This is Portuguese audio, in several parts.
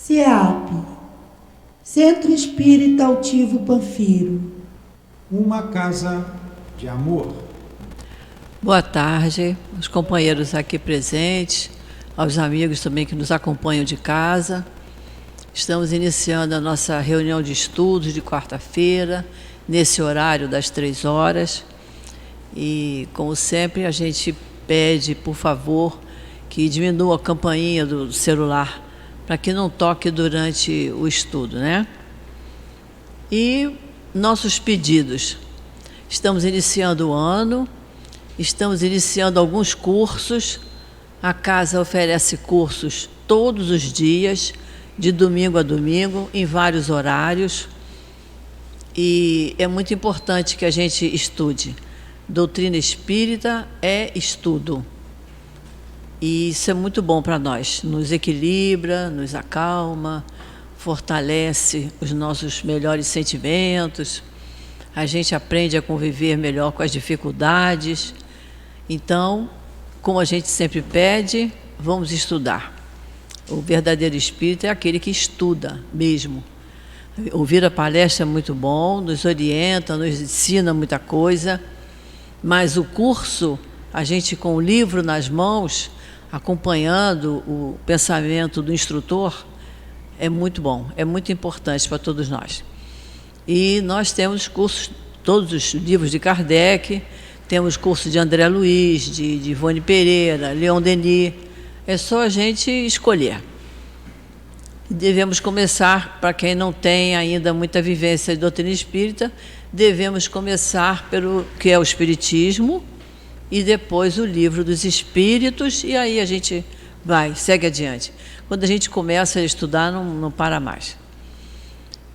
CEAP, Centro Espírita Altivo Panfiro. Uma casa de amor. Boa tarde, os companheiros aqui presentes, aos amigos também que nos acompanham de casa. Estamos iniciando a nossa reunião de estudos de quarta-feira, nesse horário das 3 horas. E, como sempre, a gente pede, por favor, que diminua a campainha do celular, para que não toque durante o estudo, né? E nossos pedidos. Estamos iniciando o ano, estamos iniciando alguns cursos. A casa oferece cursos todos os dias, de domingo a domingo, em vários horários. E é muito importante que a gente estude. Doutrina espírita é estudo. E isso é muito bom para nós. Nos equilibra, nos acalma, fortalece os nossos melhores sentimentos. A gente aprende a conviver melhor com as dificuldades. Então, como a gente sempre pede, vamos estudar. O verdadeiro espírito é aquele que estuda mesmo. Ouvir a palestra é muito bom, nos orienta, nos ensina muita coisa, mas o curso, a gente com o livro nas mãos, acompanhando o pensamento do instrutor, é muito bom, é muito importante para todos nós. E nós temos cursos, todos os livros de Kardec, temos curso de André Luiz, de Ivone Pereira, Leon Denis. É só a gente escolher. Devemos começar, para quem não tem ainda muita vivência de doutrina espírita, devemos começar pelo que é o Espiritismo e depois o Livro dos Espíritos, e aí a gente segue adiante. Quando a gente começa a estudar, não para mais.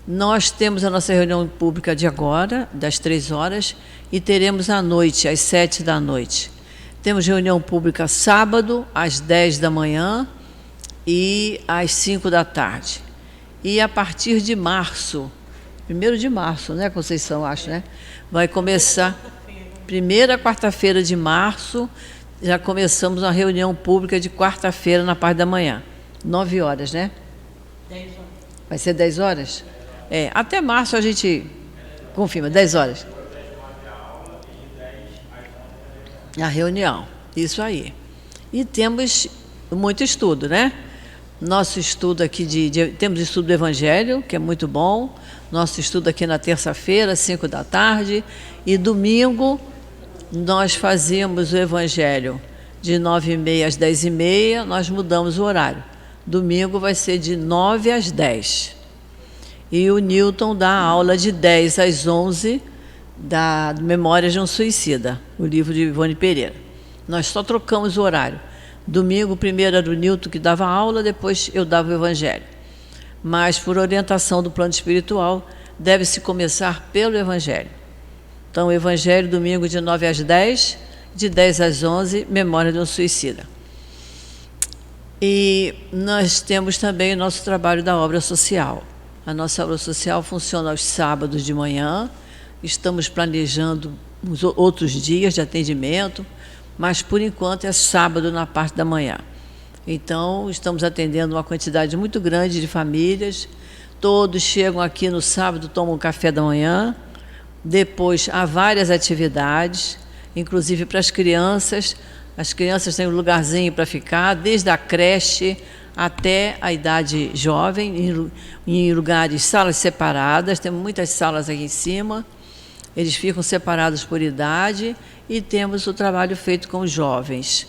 Nós temos a nossa reunião pública de agora, das 3 horas, e teremos à noite, às 7 da noite. Temos reunião pública sábado, às 10 da manhã e às 5 da tarde. E a partir de março, 1º de março, né, Conceição, acho, né? Vai começar, primeira quarta-feira de março, já começamos a reunião pública de quarta-feira na parte da manhã. 9 horas, né? 10 horas. Vai ser 10 horas? É, até março a gente confirma, 10 horas. A reunião, isso aí. E temos muito estudo, né? Nosso estudo aqui, temos estudo do Evangelho, que é muito bom. Nosso estudo aqui na terça-feira, às 5 da tarde. E domingo, nós fazíamos o Evangelho de 9h30 às 10h30, nós mudamos o horário. Domingo vai ser de 9 às 10. E o Newton dá aula de 10 às 11 da Memórias de um Suicida, o livro de Ivone Pereira. Nós só trocamos o horário. Domingo, primeiro era o Newton que dava aula, depois eu dava o Evangelho. Mas, por orientação do plano espiritual, deve-se começar pelo Evangelho. Então, o Evangelho, domingo, de 9 às 10, de 10 às 11, Memória de um Suicida. E nós temos também o nosso trabalho da obra social. A nossa obra social funciona aos sábados de manhã. Estamos planejando os outros dias de atendimento, mas, por enquanto, é sábado na parte da manhã. Então, estamos atendendo uma quantidade muito grande de famílias. Todos chegam aqui no sábado, tomam um café da manhã. Depois, há várias atividades, inclusive para as crianças. As crianças têm um lugarzinho para ficar, desde a creche até a idade jovem, em lugares, salas separadas. Temos muitas salas aqui em cima. Eles ficam separados por idade e temos o trabalho feito com os jovens.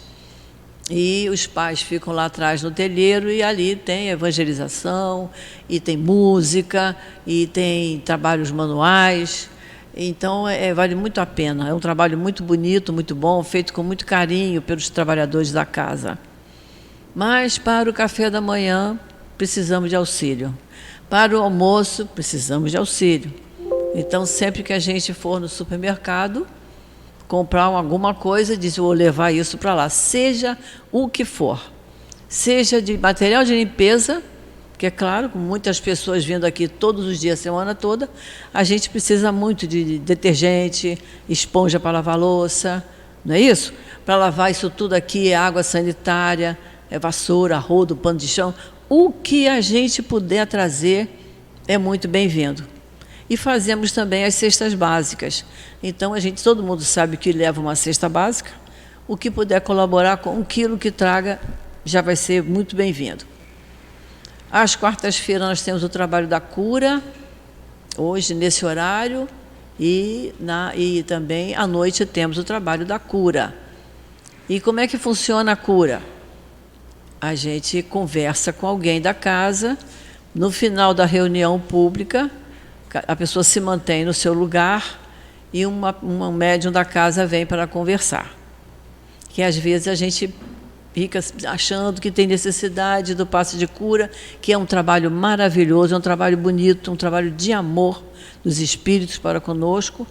E os pais ficam lá atrás no telheiro e ali tem evangelização, e tem música, e tem trabalhos manuais. Então, vale muito a pena. É um trabalho muito bonito, muito bom, feito com muito carinho pelos trabalhadores da casa. Mas, para o café da manhã, precisamos de auxílio. Para o almoço, precisamos de auxílio. Então, sempre que a gente for no supermercado, comprar alguma coisa, diz, vou levar isso para lá, seja o que for. Seja de material de limpeza, porque, é claro, com muitas pessoas vindo aqui todos os dias, a semana toda, a gente precisa muito de detergente, esponja para lavar louça, não é isso? Para lavar isso tudo aqui, é água sanitária, é vassoura, rodo, pano de chão, o que a gente puder trazer é muito bem-vindo. E fazemos também as cestas básicas. Então, todo mundo sabe que leva uma cesta básica. O que puder colaborar com 1 quilo que traga, já vai ser muito bem-vindo. Às quartas-feiras nós temos o trabalho da cura, hoje nesse horário, e também à noite temos o trabalho da cura. E como é que funciona a cura? A gente conversa com alguém da casa, no final da reunião pública, a pessoa se mantém no seu lugar e um médium da casa vem para conversar. Que às vezes a gente fica achando que tem necessidade do passe de cura, que é um trabalho maravilhoso, é um trabalho bonito, um trabalho de amor dos espíritos para conosco.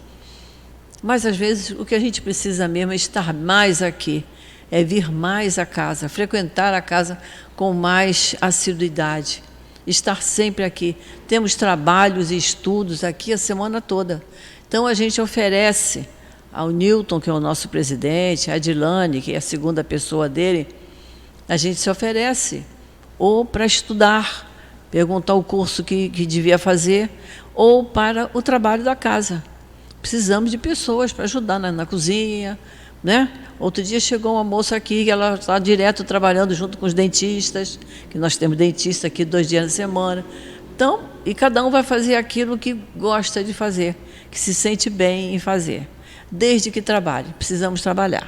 Mas, às vezes, o que a gente precisa mesmo é estar mais aqui, é vir mais à casa, frequentar a casa com mais assiduidade, estar sempre aqui. Temos trabalhos e estudos aqui a semana toda. Então, a gente oferece ao Newton, que é o nosso presidente, a Adilane, que é a segunda pessoa dele, a gente se oferece ou para estudar, perguntar o curso que devia fazer, ou para o trabalho da casa. Precisamos de pessoas para ajudar na cozinha, né? Outro dia chegou uma moça aqui, que ela está direto trabalhando junto com os dentistas, que nós temos dentista aqui 2 dias na semana. Então, e cada um vai fazer aquilo que gosta de fazer, que se sente bem em fazer. Desde que trabalhe, precisamos trabalhar.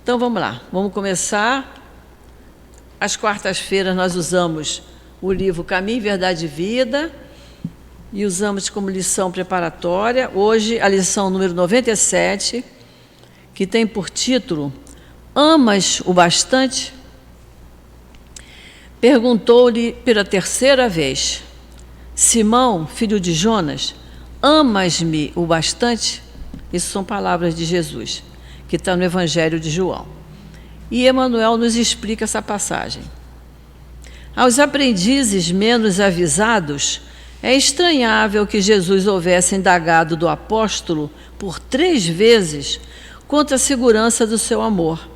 Então, vamos lá, vamos começar. Às quartas-feiras nós usamos o livro Caminho, Verdade e Vida e usamos como lição preparatória, hoje a lição número 97, que tem por título Amas o bastante? Perguntou-lhe pela 3ª vez, Simão, filho de Jonas, amas-me o bastante? Isso são palavras de Jesus, que está no Evangelho de João. E Emmanuel nos explica essa passagem. Aos aprendizes menos avisados, é estranhável que Jesus houvesse indagado do apóstolo por 3 vezes quanto à segurança do seu amor.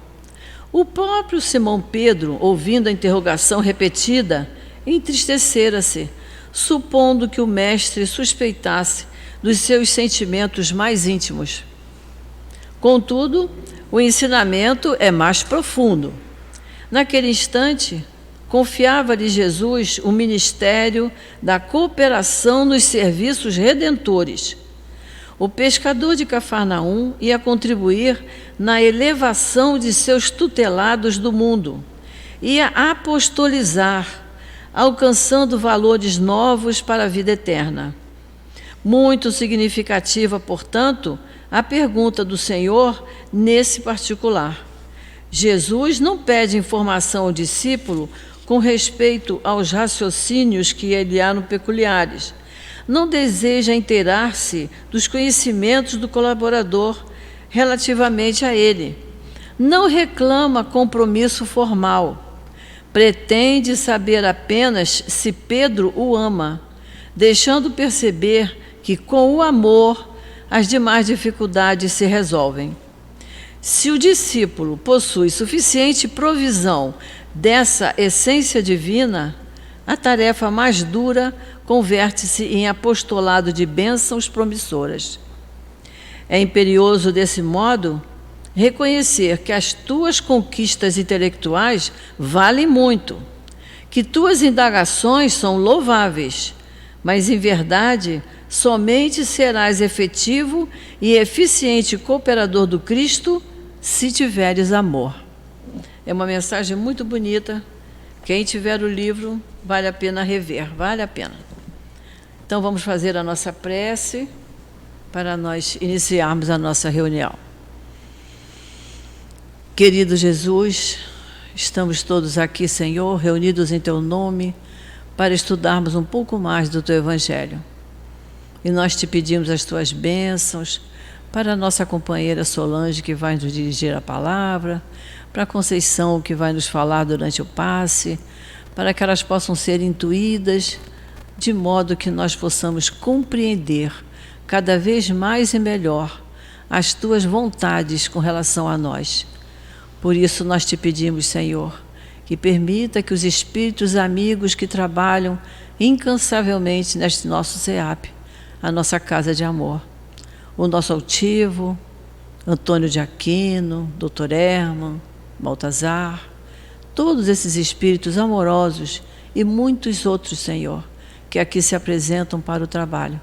O próprio Simão Pedro, ouvindo a interrogação repetida, entristecera-se, supondo que o mestre suspeitasse dos seus sentimentos mais íntimos. Contudo, o ensinamento é mais profundo. Naquele instante, confiava-lhe Jesus o ministério da cooperação nos serviços redentores. O pescador de Cafarnaum ia contribuir na elevação de seus tutelados do mundo, ia apostolizar, alcançando valores novos para a vida eterna. Muito significativa, portanto, a pergunta do Senhor nesse particular. Jesus não pede informação ao discípulo com respeito aos raciocínios que lhe eram peculiares. Não deseja inteirar-se dos conhecimentos do colaborador relativamente a ele. Não reclama compromisso formal. Pretende saber apenas se Pedro o ama, deixando perceber que, com o amor, as demais dificuldades se resolvem. Se o discípulo possui suficiente provisão dessa essência divina, a tarefa mais dura converte-se em apostolado de bênçãos promissoras. É imperioso, desse modo, reconhecer que as tuas conquistas intelectuais valem muito, que tuas indagações são louváveis, mas, em verdade, somente serás efetivo e eficiente cooperador do Cristo se tiveres amor. É uma mensagem muito bonita. Quem tiver o livro, vale a pena rever, vale a pena. Então, vamos fazer a nossa prece para nós iniciarmos a nossa reunião. Querido Jesus, estamos todos aqui, Senhor, reunidos em Teu nome, para estudarmos um pouco mais do Teu Evangelho. E nós te pedimos as Tuas bênçãos para a nossa companheira Solange, que vai nos dirigir a palavra, para a Conceição, que vai nos falar durante o passe, para que elas possam ser intuídas, de modo que nós possamos compreender cada vez mais e melhor as Tuas vontades com relação a nós. Por isso nós te pedimos, Senhor, que permita que os espíritos amigos que trabalham incansavelmente neste nosso SEAP, a nossa casa de amor, o nosso altivo, Antônio de Aquino, Dr. Herman, Baltazar, todos esses espíritos amorosos e muitos outros, Senhor, que aqui se apresentam para o trabalho,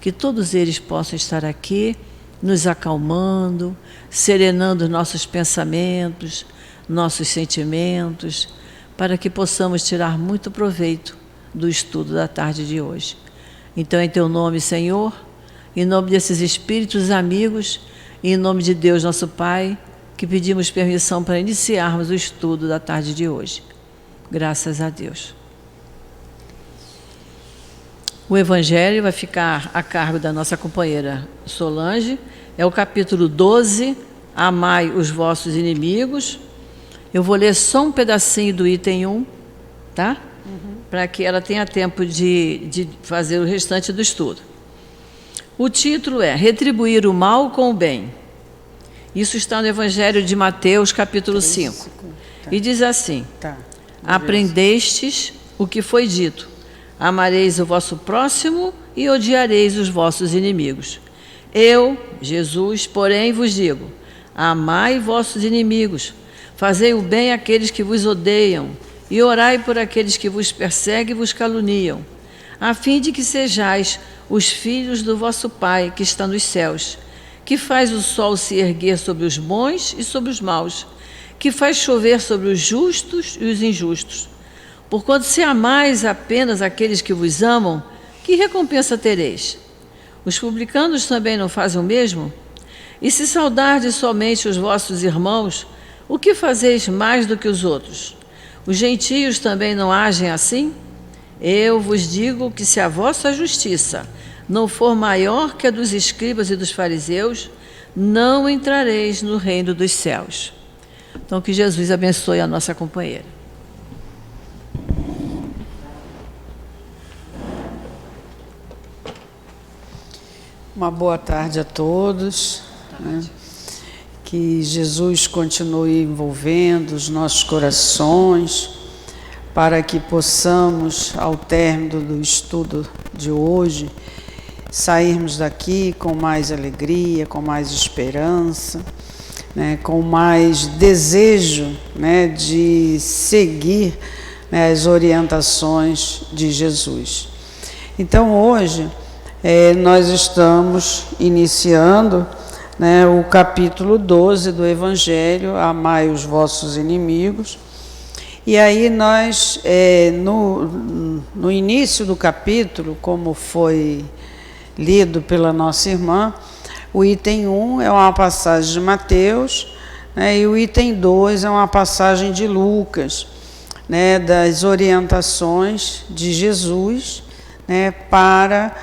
que todos eles possam estar aqui nos acalmando, serenando nossos pensamentos, nossos sentimentos, para que possamos tirar muito proveito do estudo da tarde de hoje. Então, em Teu nome, Senhor, em nome desses espíritos amigos, e em nome de Deus, nosso Pai, que pedimos permissão para iniciarmos o estudo da tarde de hoje. Graças a Deus. O Evangelho vai ficar a cargo da nossa companheira Solange. É o capítulo 12, Amai os vossos inimigos. Eu vou ler só um pedacinho do item 1, tá? Para que ela tenha tempo de fazer o restante do estudo. O título é Retribuir o mal com o bem. Isso está no Evangelho de Mateus, capítulo 5. E diz assim: Aprendestes o que foi dito: amareis o vosso próximo e odiareis os vossos inimigos. Eu, Jesus, porém vos digo: amai vossos inimigos, fazei o bem àqueles que vos odeiam, e orai por aqueles que vos perseguem e vos caluniam, a fim de que sejais os filhos do vosso Pai que está nos céus, que faz o sol se erguer sobre os bons e sobre os maus, que faz chover sobre os justos e os injustos. Porquanto se amais apenas aqueles que vos amam, que recompensa tereis? Os publicanos também não fazem o mesmo? E se saudardes somente os vossos irmãos, o que fazeis mais do que os outros? Os gentios também não agem assim? Eu vos digo que se a vossa justiça não for maior que a dos escribas e dos fariseus, não entrareis no reino dos céus. Então, que Jesus abençoe a nossa companheira. Uma boa tarde a todos. Né? Que Jesus continue envolvendo os nossos corações, para que possamos, ao término do estudo de hoje, sairmos daqui com mais alegria, com mais esperança, né, com mais desejo, né, de seguir, né, as orientações de Jesus. Então, hoje, nós estamos iniciando, né, o capítulo 12 do Evangelho, Amai os vossos inimigos. E aí nós, no início do capítulo, como foi lido pela nossa irmã, o item 1 é uma passagem de Mateus, né, e o item 2 é uma passagem de Lucas, né, das orientações de Jesus, né, para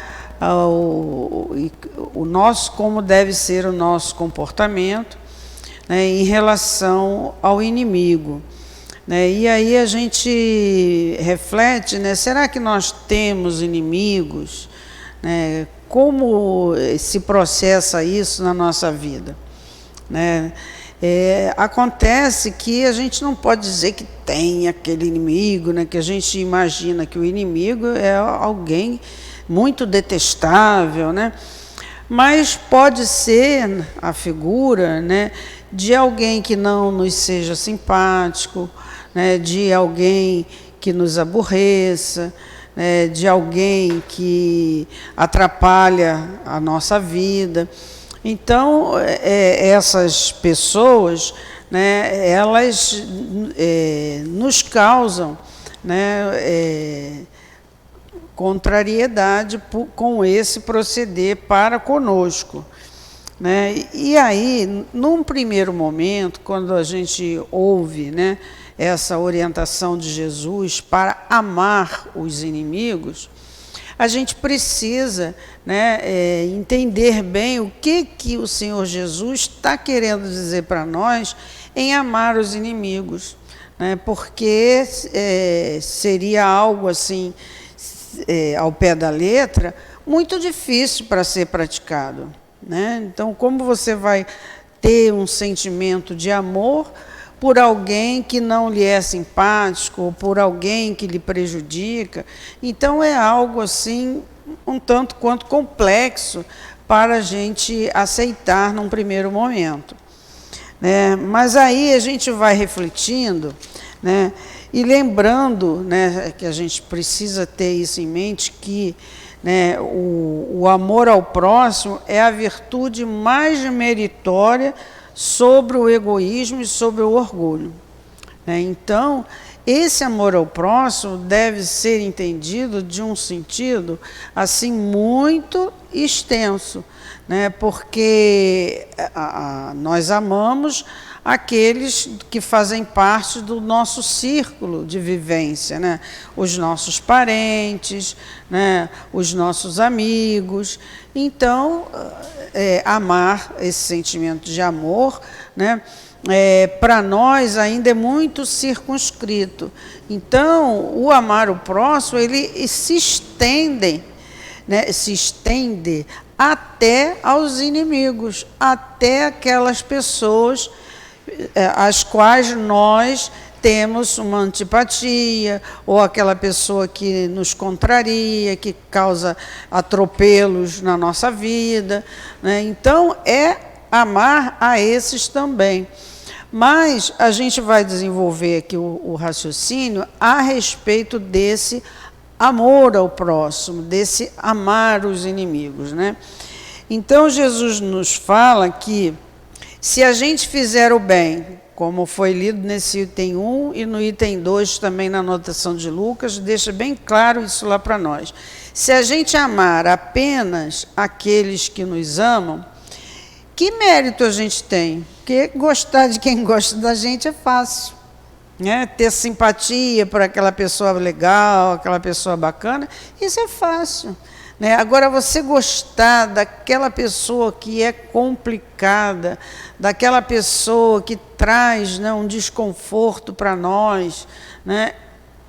o nosso, como deve ser o nosso comportamento, né, em relação ao inimigo. Né, e aí a gente reflete, né, será que nós temos inimigos? Né, como se processa isso na nossa vida? Né? Acontece que a gente não pode dizer que tem aquele inimigo, né, que a gente imagina que o inimigo é alguém muito detestável, né? Mas pode ser a figura, né, de alguém que não nos seja simpático, né, de alguém que nos aborreça, né, de alguém que atrapalha a nossa vida. Então, essas pessoas, né, elas nos causam, né, contrariedade com esse proceder para conosco. Né? E aí, num primeiro momento, quando a gente ouve, né, essa orientação de Jesus para amar os inimigos, a gente precisa, né, entender bem o que o Senhor Jesus está querendo dizer para nós em amar os inimigos, né, porque seria algo assim, ao pé da letra, muito difícil para ser praticado. Né? Então, como você vai ter um sentimento de amor por alguém que não lhe é simpático, ou por alguém que lhe prejudica. Então é algo assim, um tanto quanto complexo para a gente aceitar num primeiro momento, né? Mas aí a gente vai refletindo, né? E lembrando, né, que a gente precisa ter isso em mente, que, né, o amor ao próximo é a virtude mais meritória sobre o egoísmo e sobre o orgulho, né? Então, esse amor ao próximo deve ser entendido de um sentido assim muito extenso, né? Porque nós amamos aqueles que fazem parte do nosso círculo de vivência, né? Os nossos parentes, né? Os nossos amigos. Então, amar, esse sentimento de amor, né? Para nós ainda é muito circunscrito. Então, o amar o próximo, ele se estende, né? Se estende até aos inimigos, até aquelas pessoas as quais nós temos uma antipatia, ou aquela pessoa que nos contraria, que causa atropelos na nossa vida, né? Então, é amar a esses também. Mas a gente vai desenvolver aqui o raciocínio a respeito desse amor ao próximo, desse amar os inimigos, né? Então, Jesus nos fala que se a gente fizer o bem, como foi lido nesse item 1 e no item 2 também na anotação de Lucas, deixa bem claro isso lá para nós. Se a gente amar apenas aqueles que nos amam, que mérito a gente tem? Porque gostar de quem gosta da gente é fácil, né? Ter simpatia por aquela pessoa legal, aquela pessoa bacana, isso é fácil, né? Agora, você gostar daquela pessoa que é complicada, daquela pessoa que traz, né, um desconforto para nós, né?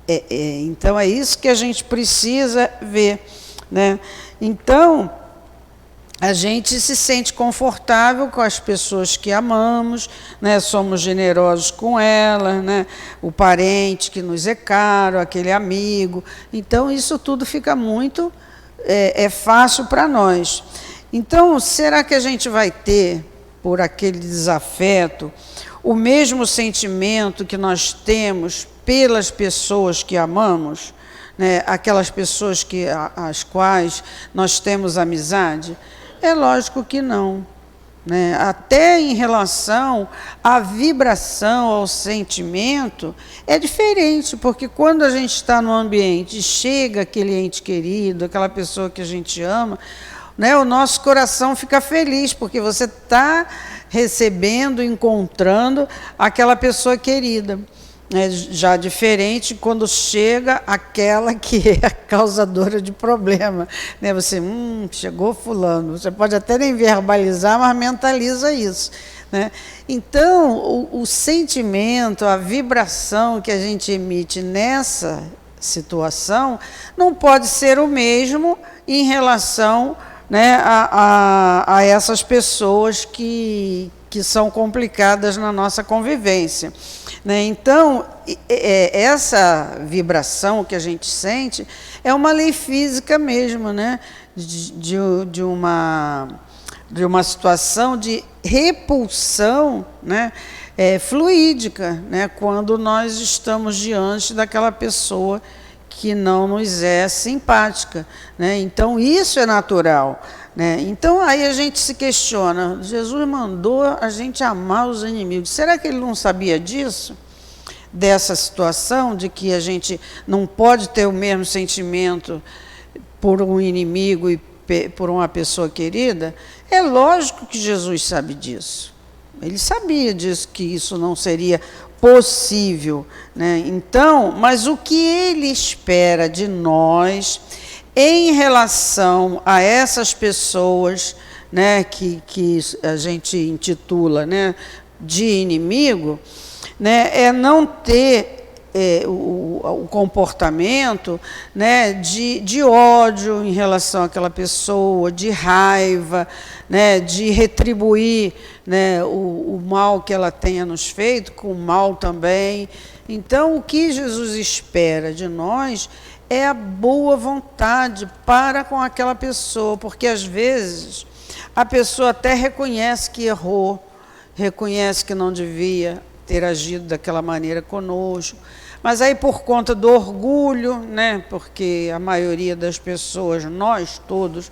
Então, é isso que a gente precisa ver, né? Então, a gente se sente confortável com as pessoas que amamos, né? Somos generosos com elas, né? O parente que nos é caro, aquele amigo. Então, isso tudo fica muito fácil para nós. Então, será que a gente vai ter, por aquele desafeto, o mesmo sentimento que nós temos pelas pessoas que amamos, né? Aquelas pessoas as quais nós temos amizade? É lógico que não, né? Até em relação à vibração, ao sentimento, é diferente, porque quando a gente está no ambiente e chega aquele ente querido, aquela pessoa que a gente ama, né, o nosso coração fica feliz, porque você está recebendo, encontrando aquela pessoa querida. Já diferente quando chega aquela que é a causadora de problema, né? Você, chegou fulano, você pode até nem verbalizar, mas mentaliza isso, né? Então, o sentimento, a vibração que a gente emite nessa situação não pode ser o mesmo em relação, né, a essas pessoas que são complicadas na nossa convivência, né? Então, essa vibração que a gente sente é uma lei física mesmo, né? de uma situação de repulsão, né? Fluídica, né? Quando nós estamos diante daquela pessoa que não nos é simpática, né? Então, isso é natural, né? Então, aí a gente se questiona, Jesus mandou a gente amar os inimigos. Será que ele não sabia disso? Dessa situação de que a gente não pode ter o mesmo sentimento por um inimigo e por uma pessoa querida? É lógico que Jesus sabe disso. Ele sabia disso, que isso não seria possível, né? Então, mas o que ele espera de nós em relação a essas pessoas, né, que a gente intitula, né, de inimigo, né, é não ter o comportamento, né, de ódio em relação àquela pessoa, de raiva, né, de retribuir, né, o mal que ela tenha nos feito com o mal também. Então, o que Jesus espera de nós é a boa vontade para com aquela pessoa, porque às vezes a pessoa até reconhece que errou, reconhece que não devia ter agido daquela maneira conosco, mas aí por conta do orgulho, né, porque a maioria das pessoas, nós todos,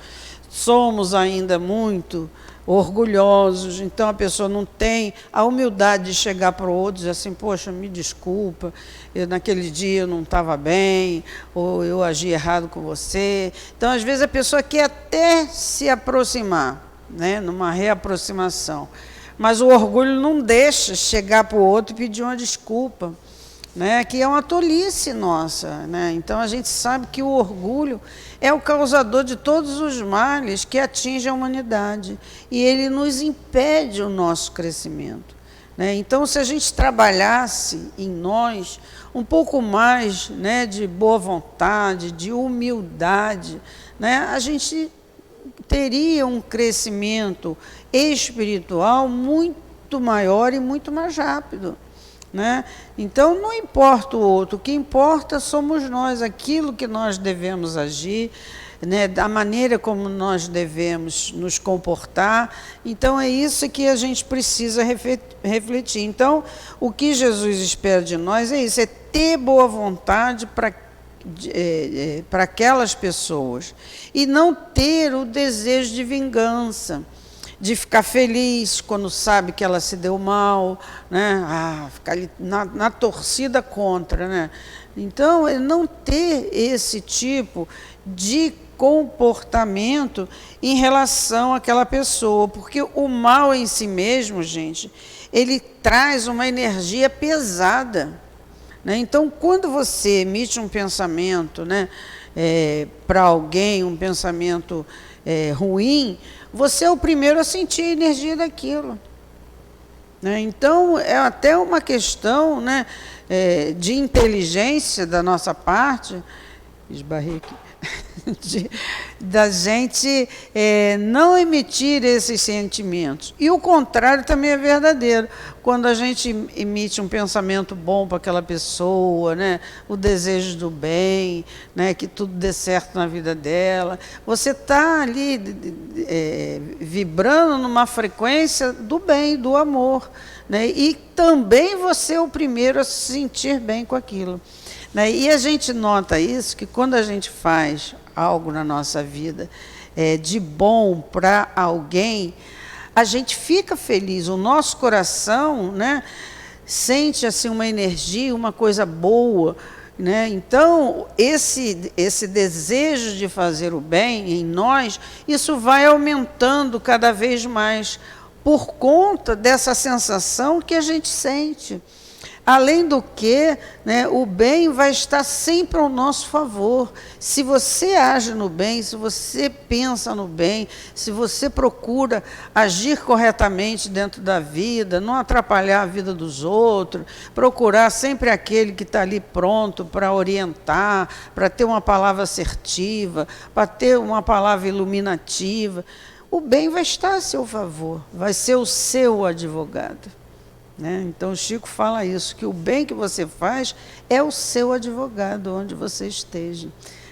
somos ainda muito orgulhosos, então a pessoa não tem a humildade de chegar para o outro e dizer assim, poxa, me desculpa, naquele dia eu não estava bem, ou eu agi errado com você. Então, às vezes, a pessoa quer até se aproximar, né, numa reaproximação, mas o orgulho não deixa chegar para o outro e pedir uma desculpa, né, que é uma tolice nossa, né? Então a gente sabe que o orgulho é o causador de todos os males que atingem a humanidade e ele nos impede o nosso crescimento, né? Então, se a gente trabalhasse em nós um pouco mais, né, de boa vontade, de humildade, né, a gente teria um crescimento espiritual muito maior e muito mais rápido, né? Então, não importa o outro, o que importa somos nós, aquilo que nós devemos agir, né, da maneira como nós devemos nos comportar. Então, é isso que a gente precisa refletir. Então, o que Jesus espera de nós é isso, é ter boa vontade para aquelas pessoas e não ter o desejo de vingança, de ficar feliz quando sabe que ela se deu mal, né? Ficar ali na torcida contra, né? Então, é não ter esse tipo de comportamento em relação àquela pessoa, porque o mal em si mesmo, gente, ele traz uma energia pesada, né? Então, quando você emite um pensamento, né, para alguém, um pensamento ruim, você é o primeiro a sentir a energia daquilo, né? Então, é até uma questão, né, de inteligência da nossa parte, esbarrei aqui, da gente não emitir esses sentimentos. E o contrário também é verdadeiro. Quando a gente emite um pensamento bom para aquela pessoa, né, o desejo do bem, né, que tudo dê certo na vida dela, você está ali vibrando numa frequência do bem, do amor, né, e também você é o primeiro a se sentir bem com aquilo, né? E a gente nota isso, que quando a gente faz algo na nossa vida de bom para alguém, a gente fica feliz, o nosso coração, né, sente assim uma energia, uma coisa boa, né? Então, esse desejo de fazer o bem em nós, isso vai aumentando cada vez mais, por conta dessa sensação que a gente sente. Além do que, né, o bem vai estar sempre ao nosso favor. Se você age no bem, se você pensa no bem, se você procura agir corretamente dentro da vida, não atrapalhar a vida dos outros, procurar sempre aquele que está ali pronto para orientar, para ter uma palavra assertiva, para ter uma palavra iluminativa, o bem vai estar a seu favor, vai ser o seu advogado, né? Então, o Chico fala isso, que o bem que você faz é o seu advogado, onde você esteja,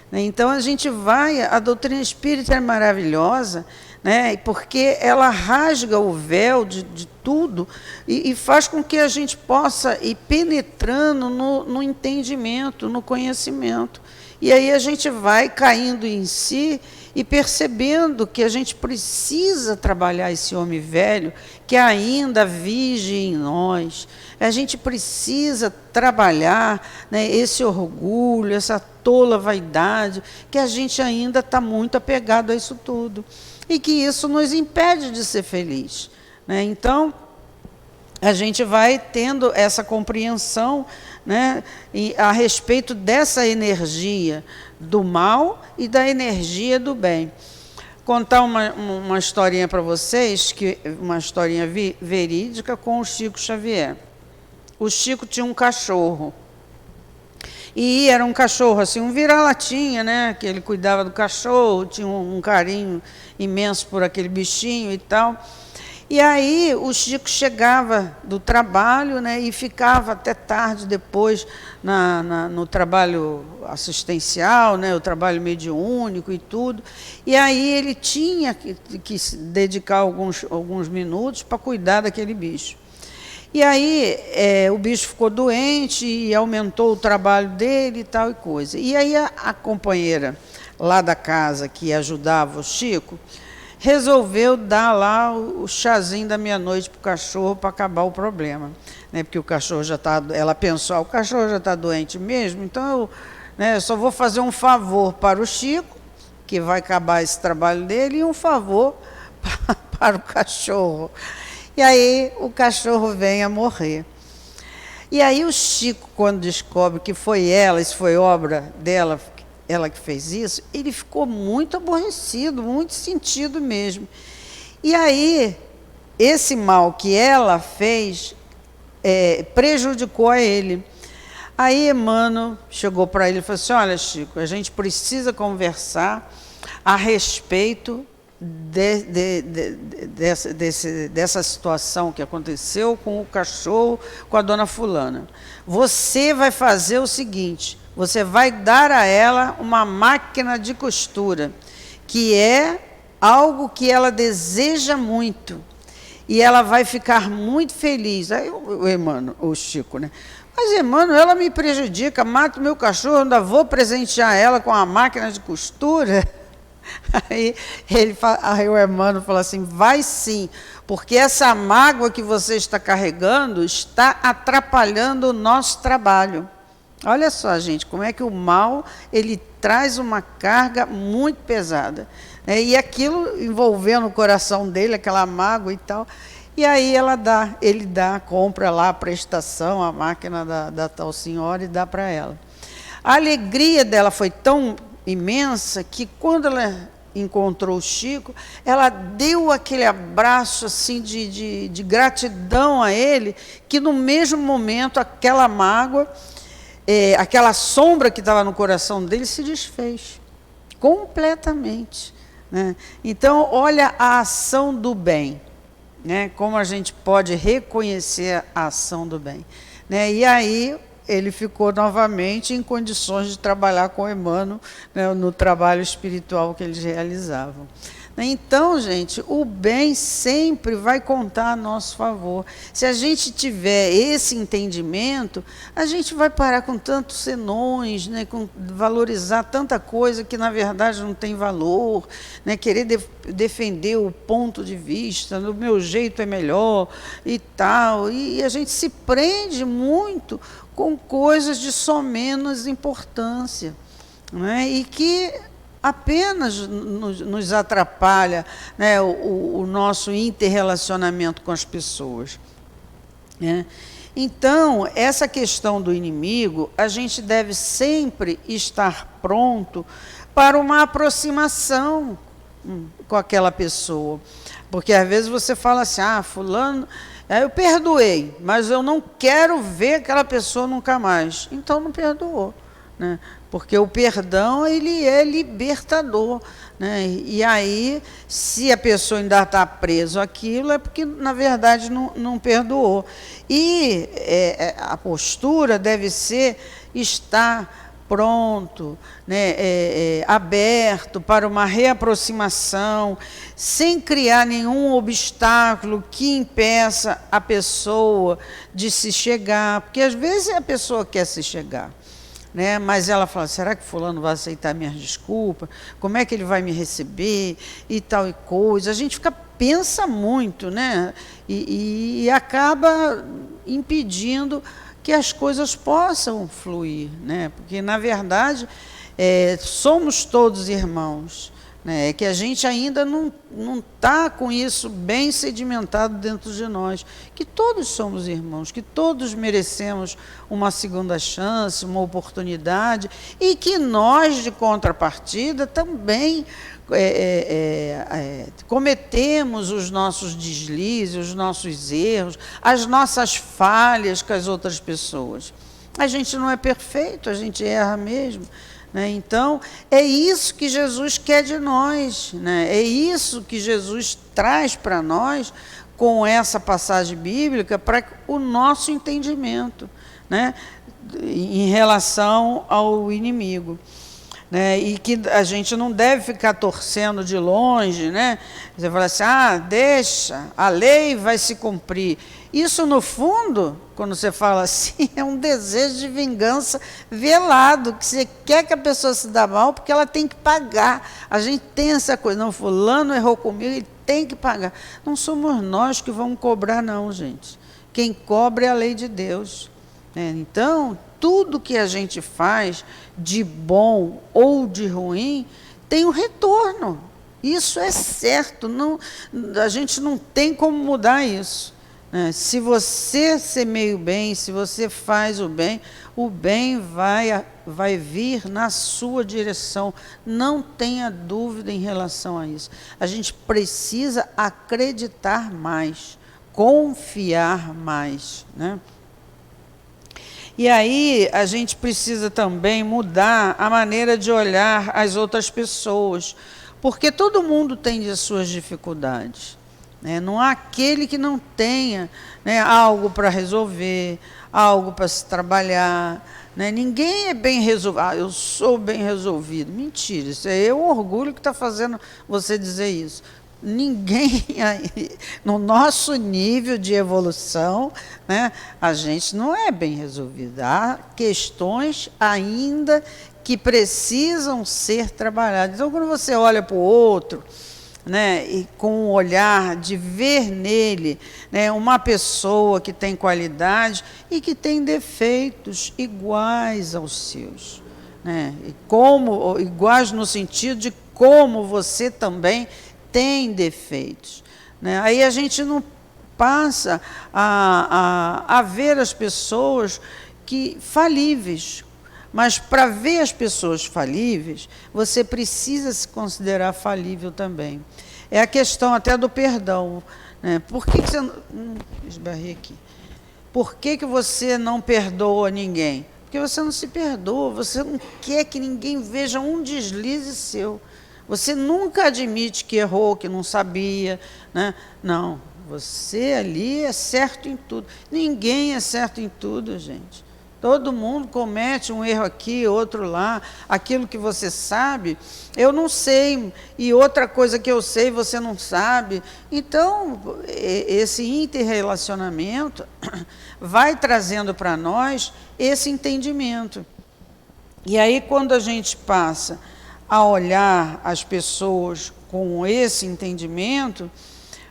né? Então, a doutrina espírita é maravilhosa, né, porque ela rasga o véu de tudo e faz com que a gente possa ir penetrando no entendimento, no conhecimento. E aí a gente vai caindo em si e percebendo que a gente precisa trabalhar esse homem velho que ainda vive em nós. A gente precisa trabalhar, né, esse orgulho, essa tola vaidade, que a gente ainda está muito apegado a isso tudo. E que isso nos impede de ser feliz, né? Então, a gente vai tendo essa compreensão, né, a respeito dessa energia do mal e da energia do bem. Contar uma historinha para vocês, uma historinha verídica com o Chico Xavier. O Chico tinha um cachorro, E era um cachorro, assim, um vira-latinha, né? Que ele cuidava do cachorro, tinha um carinho imenso por aquele bichinho e tal. E aí o Chico chegava do trabalho, né, e ficava até tarde depois no trabalho assistencial, né, o trabalho mediúnico e tudo. E aí ele tinha que se dedicar alguns minutos para cuidar daquele bicho. E aí o bicho ficou doente e aumentou o trabalho dele e tal e coisa. E aí a companheira lá da casa que ajudava o Chico resolveu dar lá o chazinho da meia-noite para o cachorro para acabar o problema, né? Porque o cachorro já está, ela pensou, o cachorro já está doente mesmo, então eu só vou fazer um favor para o Chico, que vai acabar esse trabalho dele, e um favor para o cachorro. E aí o cachorro vem a morrer. E aí o Chico, quando descobre que foi ela, isso foi obra dela, ela que fez isso, ele ficou muito aborrecido, muito sentido mesmo. E aí, esse mal que ela fez prejudicou a ele. Aí Emmanuel chegou para ele e falou assim, olha, Chico, a gente precisa conversar a respeito dessa situação que aconteceu com o cachorro, com a dona fulana. Você vai fazer o seguinte, você vai dar a ela uma máquina de costura, que é algo que ela deseja muito, e ela vai ficar muito feliz. Aí o Chico, né? Mas, Emmanuel, ela me prejudica, mata o meu cachorro, ainda vou presentear ela com a máquina de costura? Aí o Emmanuel falou assim, vai sim, porque essa mágoa que você está carregando está atrapalhando o nosso trabalho. Olha só, gente, como é que o mal ele traz uma carga muito pesada. E aquilo envolvendo o coração dele, aquela mágoa e tal. E aí ele compra lá a prestação, a máquina da tal senhora e dá para ela. A alegria dela foi tão imensa que quando ela encontrou o Chico, ela deu aquele abraço assim de gratidão a ele, que no mesmo momento aquela mágoa, aquela sombra que estava no coração dele se desfez completamente, né? Então, olha a ação do bem, né? Como a gente pode reconhecer a ação do bem, né? E aí ele ficou novamente em condições de trabalhar com Emmanuel, né, no trabalho espiritual que eles realizavam. Então, gente, o bem sempre vai contar a nosso favor. Se a gente tiver esse entendimento, a gente vai parar com tantos senões, né, com valorizar tanta coisa que, na verdade, não tem valor, né, querer defender o ponto de vista, do meu jeito é melhor e tal. E a gente se prende muito com coisas de só menos importância, né, e que apenas nos atrapalha, né, o nosso interrelacionamento com as pessoas, né? Então, essa questão do inimigo, a gente deve sempre estar pronto para uma aproximação com aquela pessoa. Porque às vezes você fala assim, fulano, eu perdoei, mas eu não quero ver aquela pessoa nunca mais. Então não perdoou, né? Porque o perdão, ele é libertador, né? E aí, se a pessoa ainda está presa àquilo, é porque, na verdade, não perdoou. E a postura deve ser estar pronto, né? Aberto para uma reaproximação, sem criar nenhum obstáculo que impeça a pessoa de se chegar. Porque, às vezes, a pessoa quer se chegar, né? Mas ela fala, será que fulano vai aceitar minhas desculpas? Como é que ele vai me receber? E tal e coisa. A gente pensa muito, né? E acaba impedindo que as coisas possam fluir, né? Porque, na verdade, somos todos irmãos, né? É que a gente ainda não está com isso bem sedimentado dentro de nós, que todos somos irmãos, que todos merecemos uma segunda chance, uma oportunidade, e que nós, de contrapartida, também cometemos os nossos deslizes, os nossos erros, as nossas falhas com as outras pessoas. A gente não é perfeito, a gente erra mesmo. Né? Então, é isso que Jesus quer de nós. Né? É isso que Jesus traz para nós com essa passagem bíblica para o nosso entendimento, né? Em relação ao inimigo. Né, e que a gente não deve ficar torcendo de longe, né? Você fala assim, deixa, a lei vai se cumprir. Isso, no fundo, quando você fala assim, é um desejo de vingança velado, que você quer que a pessoa se dê mal porque ela tem que pagar. A gente tem essa coisa, não, fulano errou comigo, ele tem que pagar. Não somos nós que vamos cobrar, não, gente. Quem cobra é a lei de Deus. Né? Então, tudo que a gente faz, de bom ou de ruim, tem um retorno. Isso é certo. Não, a gente não tem como mudar isso. Né? Se você semeia o bem, se você faz o bem vai vir na sua direção. Não tenha dúvida em relação a isso. A gente precisa acreditar mais, confiar mais, né? E aí a gente precisa também mudar a maneira de olhar as outras pessoas, porque todo mundo tem as suas dificuldades. Né? Não há aquele que não tenha, né, algo para resolver, algo para se trabalhar. Né? Ninguém é bem resolvido. Eu sou bem resolvido. Mentira, isso é o orgulho que está fazendo você dizer isso. Ninguém, no nosso nível de evolução, né, a gente não é bem resolvido. Há questões ainda que precisam ser trabalhadas. Então, quando você olha para o outro, né, e com um olhar de ver nele, né, uma pessoa que tem qualidade e que tem defeitos iguais aos seus. Né, iguais no sentido de como você também tem defeitos. Né? Aí a gente não passa a ver as pessoas falíveis. Mas para ver as pessoas falíveis, você precisa se considerar falível também. É a questão até do perdão. Né? Por que você não... esbarrei aqui. Por que você não perdoa ninguém? Porque você não se perdoa, você não quer que ninguém veja um deslize seu. Você nunca admite que errou, que não sabia. Né? Não, você ali é certo em tudo. Ninguém é certo em tudo, gente. Todo mundo comete um erro aqui, outro lá. Aquilo que você sabe, eu não sei. E outra coisa que eu sei, você não sabe. Então, esse interrelacionamento vai trazendo para nós esse entendimento. E aí, quando a gente passa a olhar as pessoas com esse entendimento,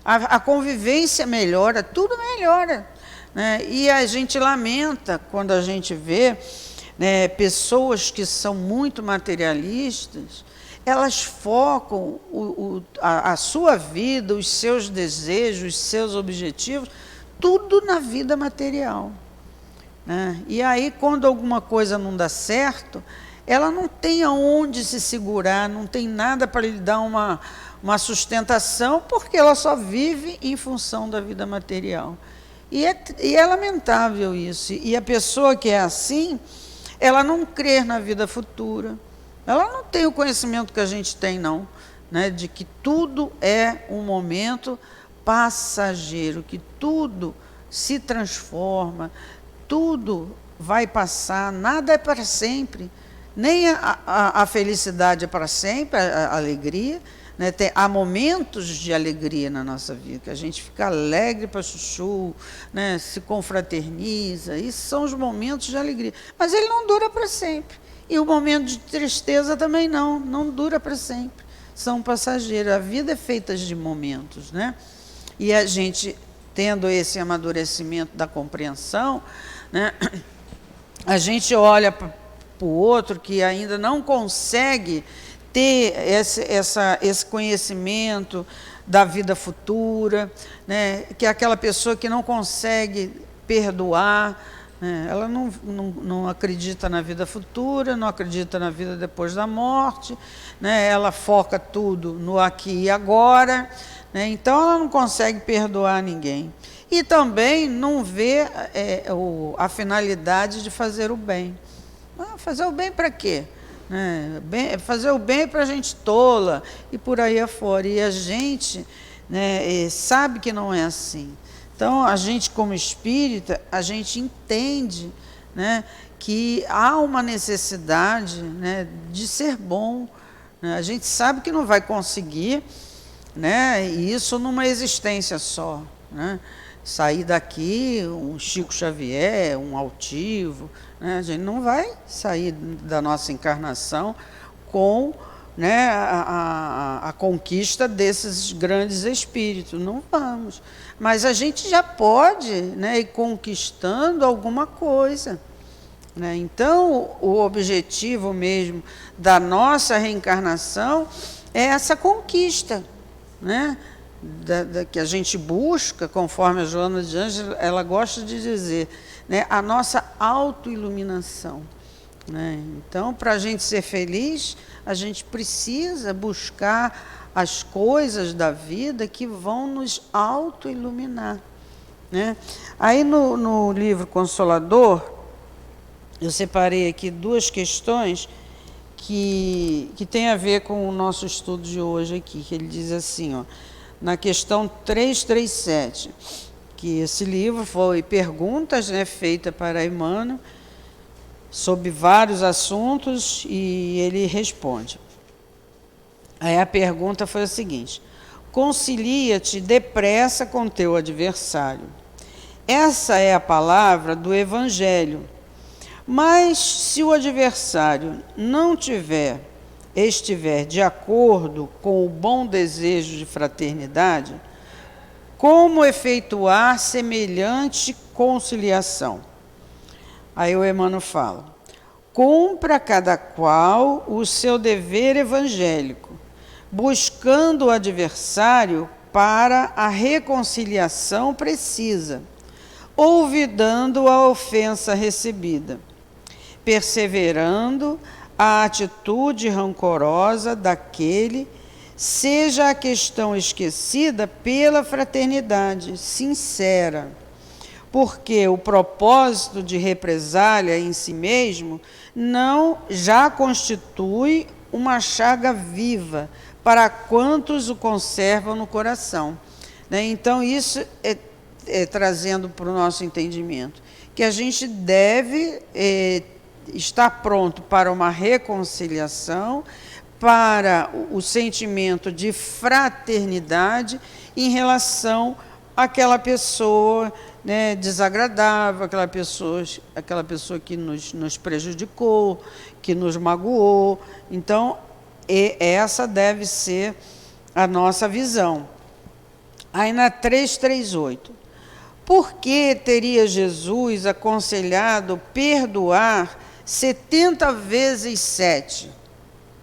a convivência melhora, tudo melhora. Né? E a gente lamenta quando a gente vê, né, pessoas que são muito materialistas, elas focam a sua vida, os seus desejos, os seus objetivos, tudo na vida material. Né? E aí, quando alguma coisa não dá certo, ela não tem aonde se segurar, não tem nada para lhe dar uma sustentação, porque ela só vive em função da vida material. E é lamentável isso. E a pessoa que é assim, ela não crê na vida futura. Ela não tem o conhecimento que a gente tem, não, né, de que tudo é um momento passageiro, que tudo se transforma, tudo vai passar, nada é para sempre. Nem a felicidade é para sempre, a alegria. Né? Há momentos de alegria na nossa vida, que a gente fica alegre para chuchu, né? Se confraterniza. Isso são os momentos de alegria. Mas ele não dura para sempre. E o momento de tristeza também não dura para sempre. São passageiros. A vida é feita de momentos. Né? E a gente, tendo esse amadurecimento da compreensão, né? A gente olha para o outro que ainda não consegue ter esse conhecimento da vida futura, né? Que é aquela pessoa que não consegue perdoar, né? Ela não acredita na vida futura, não acredita na vida depois da morte, né? Ela foca tudo no aqui e agora, né? Então ela não consegue perdoar ninguém. E também não vê a finalidade de fazer o bem. Fazer o bem para quê? Fazer o bem para a gente tola e por aí afora. E a gente, né, sabe que não é assim. Então, a gente como espírita, a gente entende, né, que há uma necessidade, né, de ser bom. Né? A gente sabe que não vai conseguir, né, isso numa existência só. Né? Sair daqui, um Chico Xavier, um altivo, né? A gente não vai sair da nossa encarnação com, né, a conquista desses grandes espíritos. Não vamos. Mas a gente já pode, né, ir conquistando alguma coisa. Né? Então, o objetivo mesmo da nossa reencarnação é essa conquista, né? Que a gente busca, conforme a Joana de Ângeles, ela gosta de dizer, né, a nossa autoiluminação. Né? Então, para a gente ser feliz, a gente precisa buscar as coisas da vida que vão nos autoiluminar. Né? Aí no livro Consolador, eu separei aqui 2 questões que tem a ver com o nosso estudo de hoje aqui, que ele diz assim, ó, na questão 337, que esse livro foi perguntas, né, feitas para Emmanuel sobre vários assuntos e ele responde. Aí a pergunta foi a seguinte: concilia-te depressa com teu adversário. Essa é a palavra do Evangelho. Mas se o adversário não estiver de acordo com o bom desejo de fraternidade, como efetuar semelhante conciliação? Aí o Emmanuel fala: cumpra cada qual o seu dever evangélico, buscando o adversário para a reconciliação precisa, olvidando a ofensa recebida, perseverando a atitude rancorosa daquele, seja a questão esquecida pela fraternidade sincera, porque o propósito de represália em si mesmo não já constitui uma chaga viva para quantos o conservam no coração. Né? Então, isso é trazendo para o nosso entendimento, que a gente deve estar pronto para uma reconciliação, para o sentimento de fraternidade em relação àquela pessoa, né, desagradável, aquela pessoa que nos prejudicou, que nos magoou. Então, essa deve ser a nossa visão. Aí na 338, por que teria Jesus aconselhado perdoar 70 vezes 7?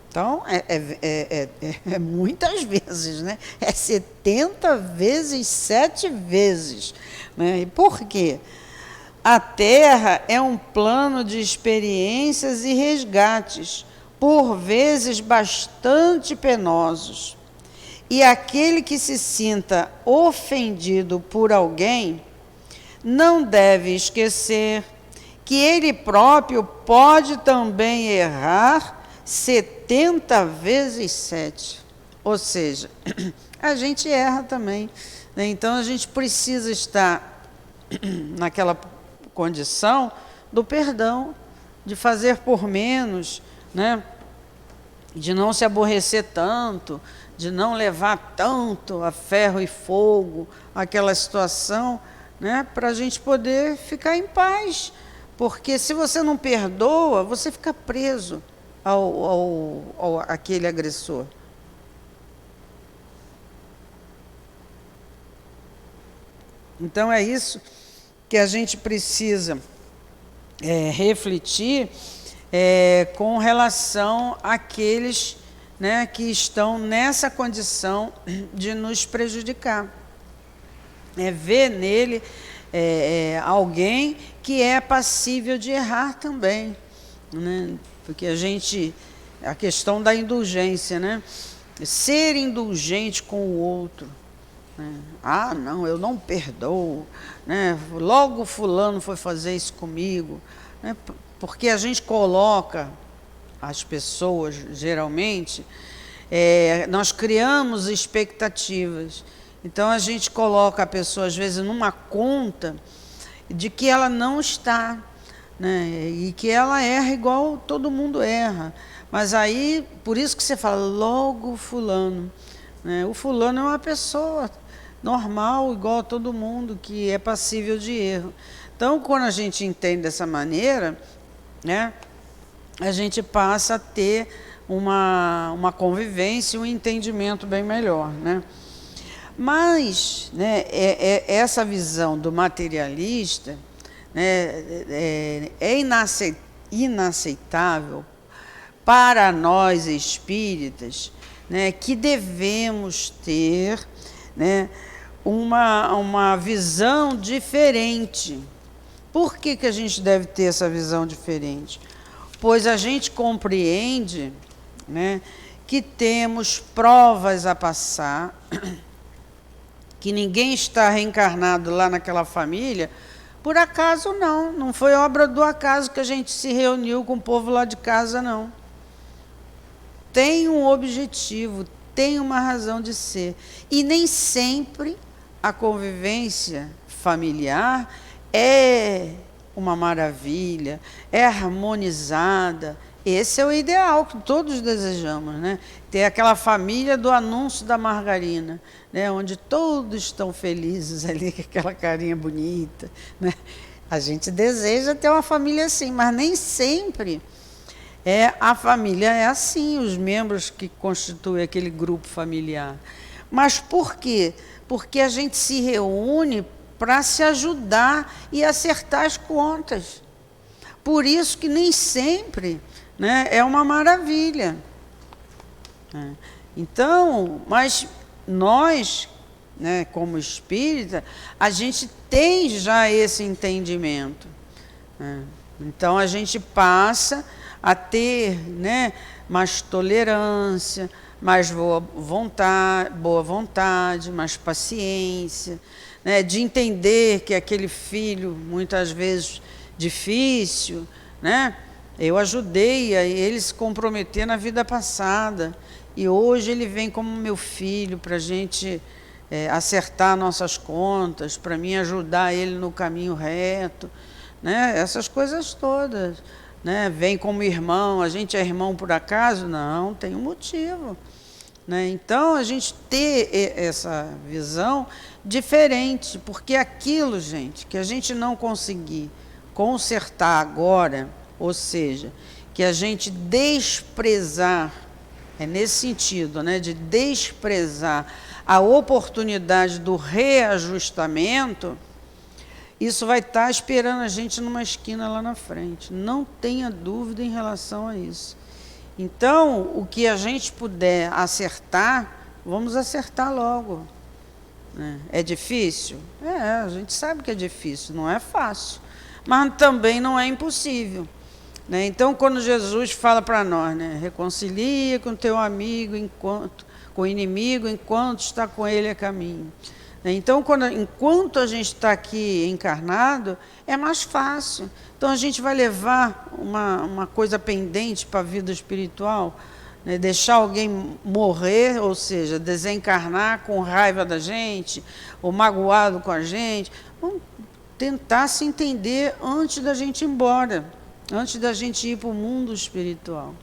Então, é muitas vezes, né? É 70 vezes 7 vezes. Né? E por quê? A Terra é um plano de experiências e resgates, por vezes bastante penosos. E aquele que se sinta ofendido por alguém não deve esquecer que ele próprio pode também errar 70 vezes 7. Ou seja, a gente erra também. Né? Então, a gente precisa estar naquela condição do perdão, de fazer por menos, né? De não se aborrecer tanto, de não levar tanto a ferro e fogo aquela situação, né? Para a gente poder ficar em paz. Porque se você não perdoa, você fica preso àquele agressor. Então é isso que a gente precisa refletir com relação àqueles, né, que estão nessa condição de nos prejudicar. Ver nele alguém que é passível de errar também, né? Porque a questão da indulgência, né? Ser indulgente com o outro, né? Ah, não, eu não perdoo, né? Logo fulano foi fazer isso comigo, né? Porque a gente coloca as pessoas, geralmente, nós criamos expectativas. Então a gente coloca a pessoa, às vezes, numa conta de que ela não está, né? E que ela erra igual todo mundo erra. Mas aí, por isso que você fala, logo fulano, né? O fulano é uma pessoa normal, igual a todo mundo, que é passível de erro. Então, quando a gente entende dessa maneira, né, a gente passa a ter uma convivência, um entendimento bem melhor, né? Mas, né, essa visão do materialista, né, é inaceitável para nós espíritas, né, que devemos ter, né, uma visão diferente. Por que a gente deve ter essa visão diferente? Pois a gente compreende, né, que temos provas a passar, que ninguém está reencarnado lá naquela família, por acaso não foi obra do acaso que a gente se reuniu com o povo lá de casa, não. Tem um objetivo, tem uma razão de ser. E nem sempre a convivência familiar é uma maravilha, é harmonizada. Esse é o ideal que todos desejamos, né? Ter aquela família do anúncio da margarina, né? Onde todos estão felizes ali, com aquela carinha bonita, né? A gente deseja ter uma família assim, mas nem sempre a família é assim, os membros que constituem aquele grupo familiar. Mas por quê? Porque a gente se reúne para se ajudar e acertar as contas. Por isso que nem sempre, né, é uma maravilha. Então, mas nós, né, como espírita, a gente tem já esse entendimento, né? Então a gente passa a ter, né, mais tolerância, mais boa vontade, mais paciência, né, de entender que aquele filho, muitas vezes difícil, né, eu ajudei a ele se comprometer na vida passada, e hoje ele vem como meu filho para a gente acertar nossas contas, para mim ajudar ele no caminho reto, né, essas coisas todas. Né, vem como irmão, a gente é irmão por acaso? Não, tem um motivo. Né? Então, a gente ter essa visão diferente, porque aquilo, gente, que a gente não conseguir consertar agora, ou seja, que a gente desprezar, é nesse sentido, né, de desprezar a oportunidade do reajustamento, isso vai estar esperando a gente numa esquina lá na frente. Não tenha dúvida em relação a isso. Então, o que a gente puder acertar, vamos acertar logo. Né? É difícil? A gente sabe que é difícil, não é fácil. Mas também não é impossível. Né? Então, quando Jesus fala para nós, né, reconcilia com teu amigo com o inimigo enquanto está com ele a caminho. Então, enquanto a gente está aqui encarnado, é mais fácil. Então, a gente vai levar uma coisa pendente para a vida espiritual, né? Deixar alguém morrer, ou seja, desencarnar com raiva da gente, ou magoado com a gente. Vamos tentar se entender antes da gente ir embora, antes da gente ir para o mundo espiritual.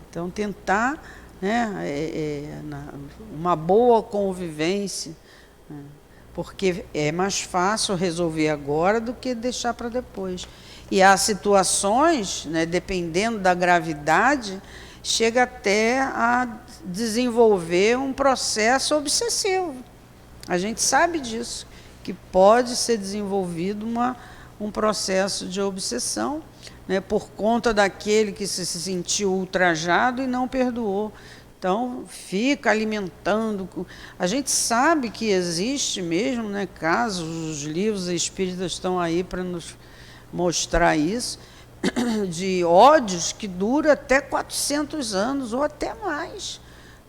Então, tentar... né, uma boa convivência, né, porque é mais fácil resolver agora do que deixar para depois. E há situações, né, dependendo da gravidade, chega até a desenvolver um processo obsessivo. A gente sabe disso, que pode ser desenvolvido um processo de obsessão, né, por conta daquele que se sentiu ultrajado e não perdoou. Então, fica alimentando. A gente sabe que existe mesmo, né, casos, os livros espíritas estão aí para nos mostrar isso, de ódios que duram até 400 anos ou até mais.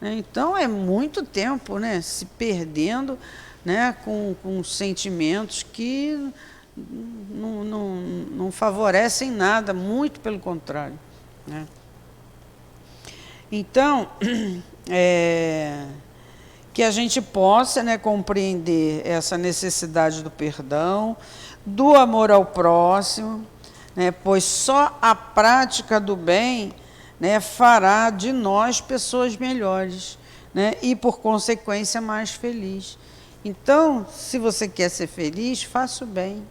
né? Então é muito tempo, né, se perdendo, né, com sentimentos que não favorecem nada, muito pelo contrário, né? Então, que a gente possa, né, compreender essa necessidade do perdão, do amor ao próximo, né, pois só a prática do bem, né, fará de nós pessoas melhores, né, e, por consequência, mais felizes. Então, se você quer ser feliz, faça o bem,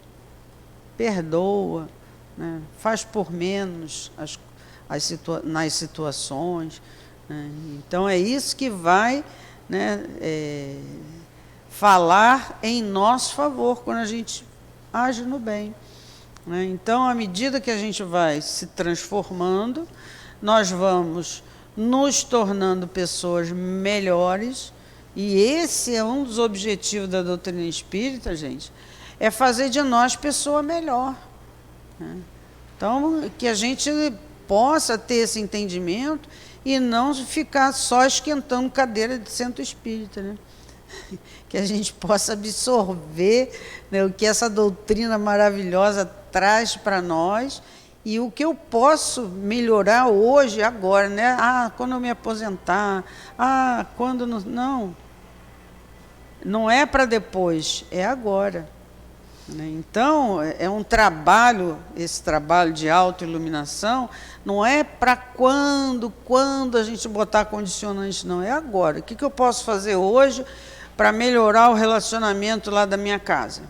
perdoa, né, faz por menos nas situações, né? Então, é isso que vai, né, falar em nosso favor quando a gente age no bem, né? Então, à medida que a gente vai se transformando, nós vamos nos tornando pessoas melhores, e esse é um dos objetivos da doutrina espírita, gente, é fazer de nós pessoa melhor, né? Então, que a gente possa ter esse entendimento e não ficar só esquentando cadeira de centro espírita, né? Que a gente possa absorver, né, o que essa doutrina maravilhosa traz para nós e o que eu posso melhorar hoje, agora, né? Quando eu me aposentar, quando não é para depois, é agora, né? Então, é um trabalho, esse trabalho de autoiluminação, não é para quando a gente botar condicionante, não, é agora. O que eu posso fazer hoje para melhorar o relacionamento lá da minha casa,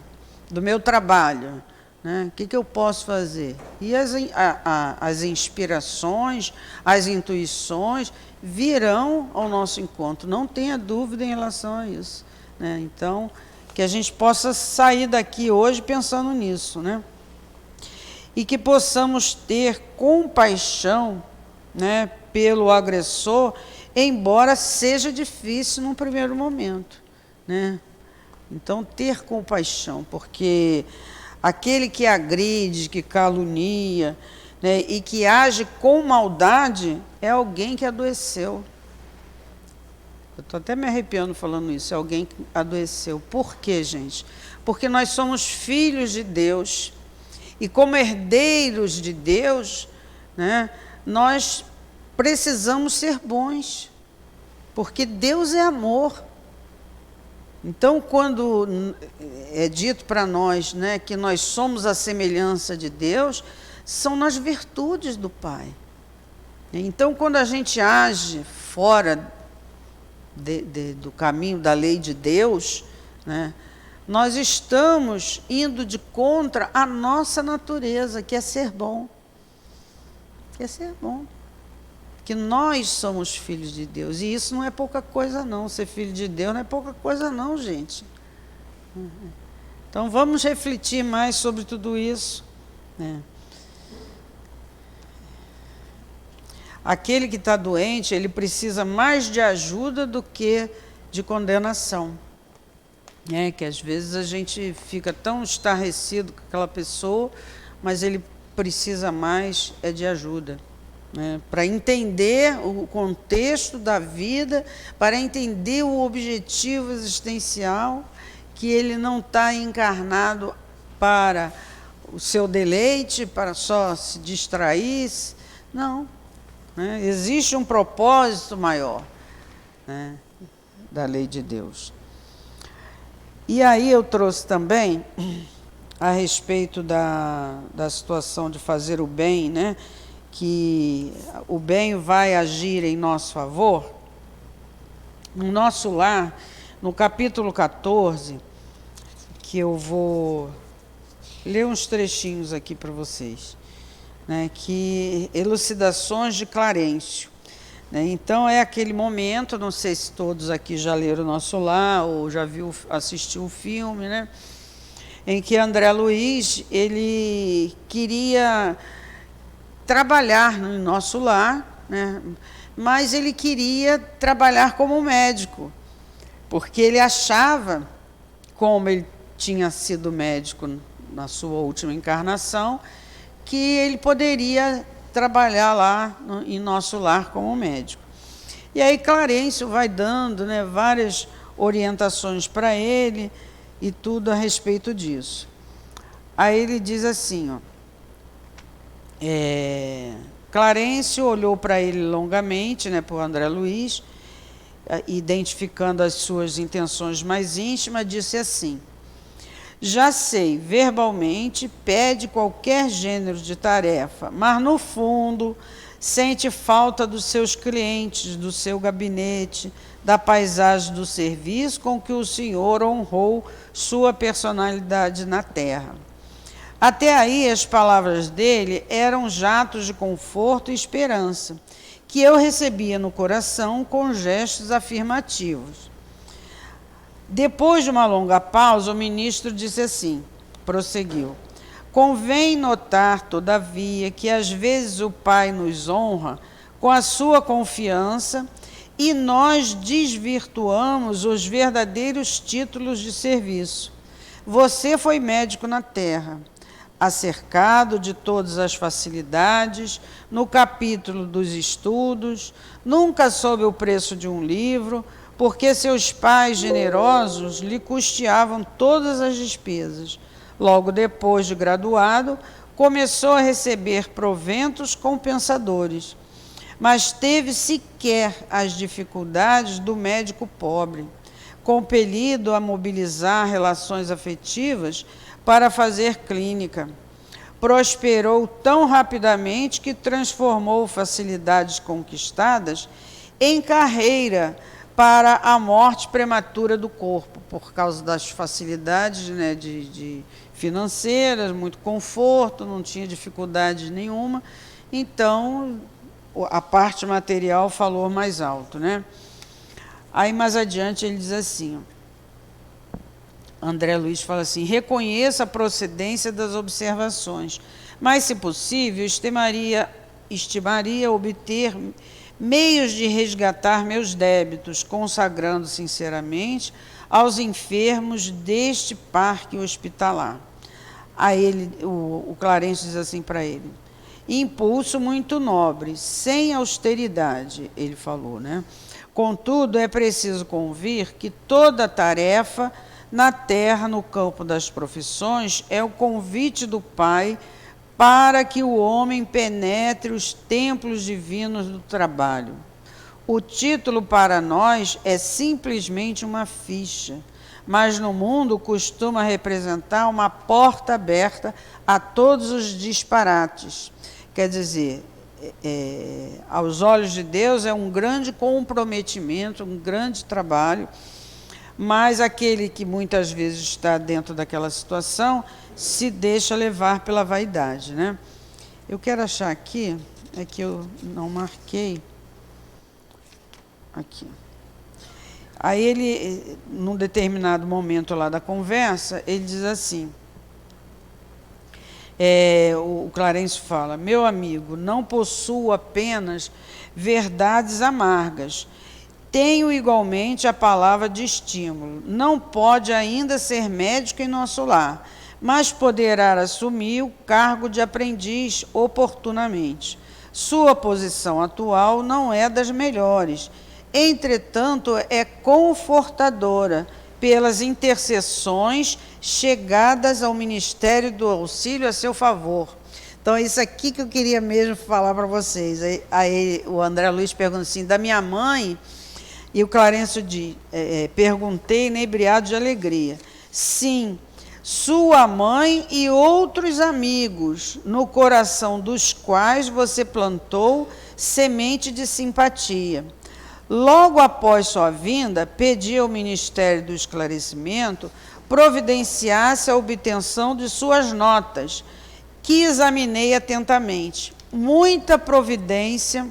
do meu trabalho, né? O que eu posso fazer? E as inspirações, as intuições virão ao nosso encontro, não tenha dúvida em relação a isso, né? Então, que a gente possa sair daqui hoje pensando nisso, né? E que possamos ter compaixão, né, pelo agressor, embora seja difícil num primeiro momento, né? Então, ter compaixão, porque aquele que agride, que calunia, né, e que age com maldade, é alguém que adoeceu. Eu estou até me arrepiando falando isso, é alguém que adoeceu. Por quê, gente? Porque nós somos filhos de Deus, e como herdeiros de Deus, né, nós precisamos ser bons, porque Deus é amor. Então, quando é dito para nós, né, que nós somos a semelhança de Deus, são nas virtudes do Pai. Então, quando a gente age fora do caminho da lei de Deus, né, nós estamos indo de contra a nossa natureza, que é ser bom. Que é ser bom. Que nós somos filhos de Deus. E isso não é pouca coisa, não. Ser filho de Deus não é pouca coisa, não, gente. Então, vamos refletir mais sobre tudo isso, né? Aquele que está doente, ele precisa mais de ajuda do que de condenação. Que às vezes a gente fica tão estarrecido com aquela pessoa, mas ele precisa mais de ajuda, né? Para entender o contexto da vida, para entender o objetivo existencial, que ele não está encarnado para o seu deleite, para só se distrair, não. Né? Existe um propósito maior, né, da lei de Deus. E aí eu trouxe também, a respeito da situação de fazer o bem, né, que o bem vai agir em nosso favor. No nosso lar, no capítulo 14, que eu vou ler uns trechinhos aqui para vocês, né, que Elucidações de Clarencio, né? Então, é aquele momento, não sei se todos aqui já leram o Nosso Lar, ou já assistiu o filme, né, em que André Luiz, ele queria trabalhar no Nosso Lar, né, mas ele queria trabalhar como médico, porque ele achava, como ele tinha sido médico na sua última encarnação, que ele poderia trabalhar lá em Nosso Lar como médico. E aí Clarencio vai dando, né, várias orientações para ele e tudo a respeito disso. Aí ele diz assim, ó, Clarencio olhou para ele longamente, né, para o André Luiz, identificando as suas intenções mais íntimas, disse assim: já sei, verbalmente, pede qualquer gênero de tarefa, mas no fundo sente falta dos seus clientes, do seu gabinete, da paisagem do serviço com que o senhor honrou sua personalidade na terra. Até aí, as palavras dele eram jatos de conforto e esperança, que eu recebia no coração com gestos afirmativos. Depois de uma longa pausa, o ministro disse assim, prosseguiu: convém notar, todavia, que às vezes o Pai nos honra com a sua confiança e nós desvirtuamos os verdadeiros títulos de serviço. Você foi médico na terra, acercado de todas as facilidades, no capítulo dos estudos, nunca soube o preço de um livro, porque seus pais generosos lhe custeavam todas as despesas. Logo depois de graduado, começou a receber proventos compensadores, mas teve sequer as dificuldades do médico pobre, compelido a mobilizar relações afetivas para fazer clínica. Prosperou tão rapidamente que transformou facilidades conquistadas em carreira para a morte prematura do corpo, por causa das facilidades, né, de financeiras, muito conforto, não tinha dificuldade nenhuma, então a parte material falou mais alto, né? Aí mais adiante ele diz assim, André Luiz fala assim: reconheça a procedência das observações, mas, se possível, estimaria obter meios de resgatar meus débitos, consagrando sinceramente aos enfermos deste parque hospitalar. Aí o Clarencio diz assim para ele: impulso muito nobre, sem austeridade, ele falou, né? Contudo, é preciso convir que toda tarefa na terra, no campo das profissões, é o convite do Pai para que o homem penetre os templos divinos do trabalho. O título para nós é simplesmente uma ficha, mas no mundo costuma representar uma porta aberta a todos os disparates. Quer dizer, aos olhos de Deus é um grande comprometimento, um grande trabalho, mas aquele que muitas vezes está dentro daquela situação se deixa levar pela vaidade, né? Eu quero achar aqui, é que eu não marquei, aqui. Aí ele, num determinado momento lá da conversa, ele diz assim, o Clarencio fala: meu amigo, não possuo apenas verdades amargas, tenho igualmente a palavra de estímulo. Não pode ainda ser médico em nosso lar, mas poderá assumir o cargo de aprendiz oportunamente. Sua posição atual não é das melhores, entretanto, é confortadora pelas intercessões chegadas ao Ministério do Auxílio a seu favor. Então, é isso aqui que eu queria mesmo falar para vocês. Aí o André Luiz pergunta assim, da minha mãe, e o Clarencio diz, perguntei inebriado de alegria. Sim, sua mãe e outros amigos, no coração dos quais você plantou semente de simpatia. Logo após sua vinda, pedi ao Ministério do Esclarecimento providenciasse a obtenção de suas notas, que examinei atentamente. Muita providência,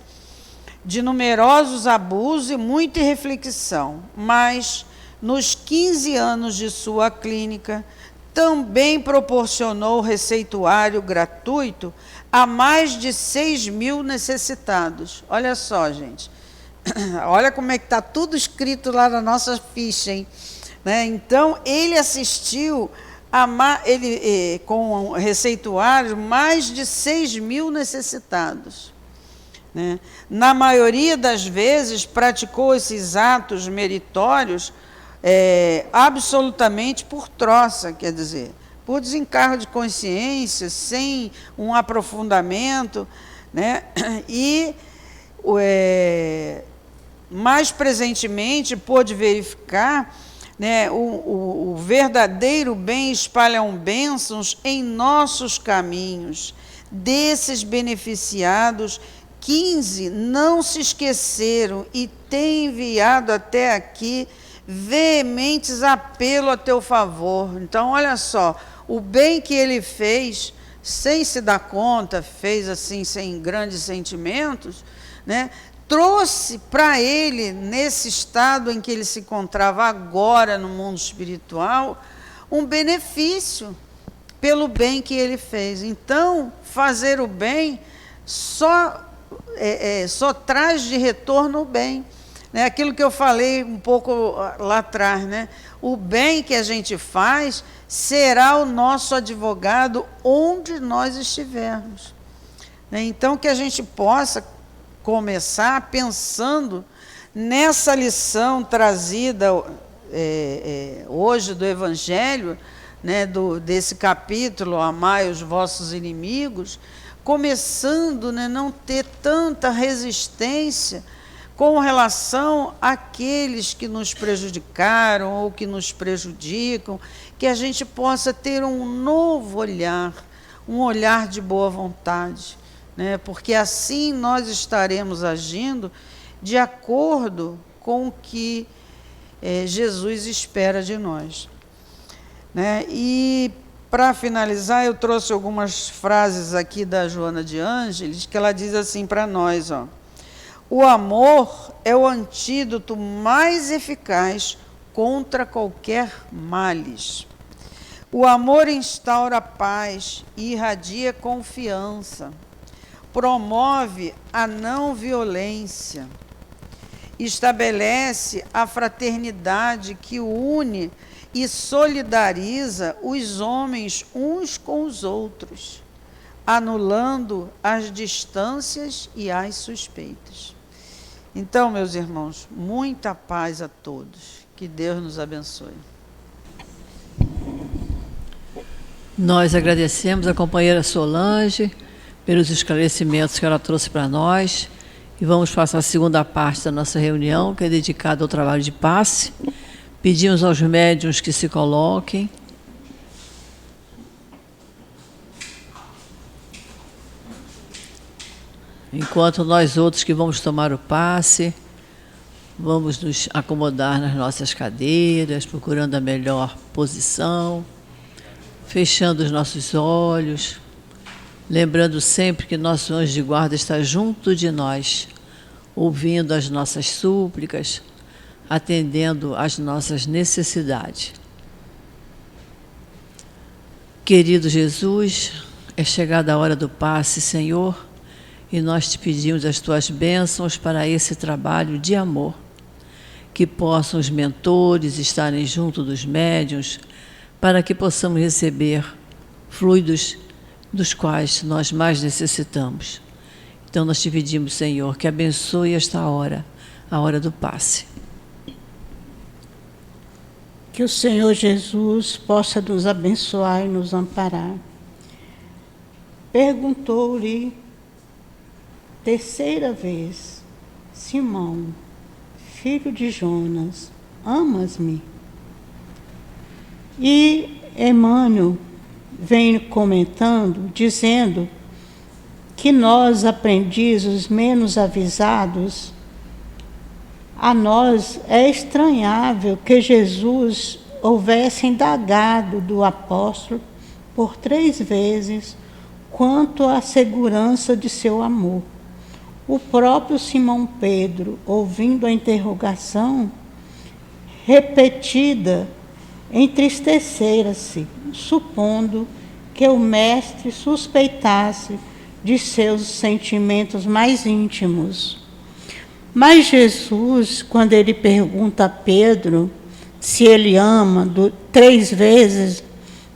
de numerosos abusos e muita reflexão, mas, nos 15 anos de sua clínica, também proporcionou receituário gratuito a mais de 6.000 necessitados. Olha só, gente. Olha como é que está tudo escrito lá na nossa ficha, hein? Né? Então, ele assistiu com receituário mais de 6.000 necessitados. né? Na maioria das vezes, praticou esses atos meritórios absolutamente por troça, quer dizer, por desencargo de consciência, sem um aprofundamento, né? E mais presentemente pôde verificar, né, o verdadeiro bem espalham bênçãos em nossos caminhos. Desses beneficiados, 15 não se esqueceram e têm enviado até aqui veementes apelo a teu favor. Então, olha só, o bem que ele fez, sem se dar conta, fez assim, sem grandes sentimentos, né? Trouxe para ele, nesse estado em que ele se encontrava agora no mundo espiritual, um benefício pelo bem que ele fez. Então, fazer o bem só traz de retorno o bem. Né? Aquilo que eu falei um pouco lá atrás, né? O bem que a gente faz será o nosso advogado onde nós estivermos. Né? Então, que a gente possa começar pensando nessa lição trazida hoje do Evangelho, né, desse capítulo, amai os vossos inimigos, começando, né, não ter tanta resistência com relação àqueles que nos prejudicaram ou que nos prejudicam, que a gente possa ter um novo olhar, um olhar de boa vontade, né? Porque assim nós estaremos agindo de acordo com o que Jesus espera de nós. Né? E, para finalizar, eu trouxe algumas frases aqui da Joana de Ângeles, que ela diz assim para nós, ó: o amor é o antídoto mais eficaz contra qualquer males. O amor instaura paz e irradia confiança. Promove a não violência, estabelece a fraternidade que une e solidariza os homens uns com os outros, anulando as distâncias e as suspeitas. Então, meus irmãos, muita paz a todos. Que Deus nos abençoe. Nós agradecemos a companheira Solange pelos esclarecimentos que ela trouxe para nós e vamos passar a segunda parte da nossa reunião, que é dedicada ao trabalho de passe. Pedimos aos médiuns que se coloquem. Enquanto nós outros que vamos tomar o passe, vamos nos acomodar nas nossas cadeiras, procurando a melhor posição, fechando os nossos olhos, lembrando sempre que nosso anjo de guarda está junto de nós, ouvindo as nossas súplicas, atendendo às nossas necessidades. Querido Jesus, é chegada a hora do passe, Senhor, e nós te pedimos as tuas bênçãos para esse trabalho de amor, que possam os mentores estarem junto dos médiuns, para que possamos receber fluidos dos quais nós mais necessitamos. Então nós te pedimos, Senhor, que abençoe esta hora, a hora do passe. Que o Senhor Jesus possa nos abençoar e nos amparar. Perguntou-lhe terceira vez: Simão, filho de Jonas, amas-me? E Emmanuel vem comentando, dizendo que nós, aprendizes menos avisados, a nós é estranhável que Jesus houvesse indagado do apóstolo por 3 vezes quanto à segurança de seu amor. O próprio Simão Pedro, ouvindo a interrogação repetida, entristecera-se, supondo que o mestre suspeitasse de seus sentimentos mais íntimos. Mas Jesus, quando ele pergunta a Pedro se ele ama 3 vezes,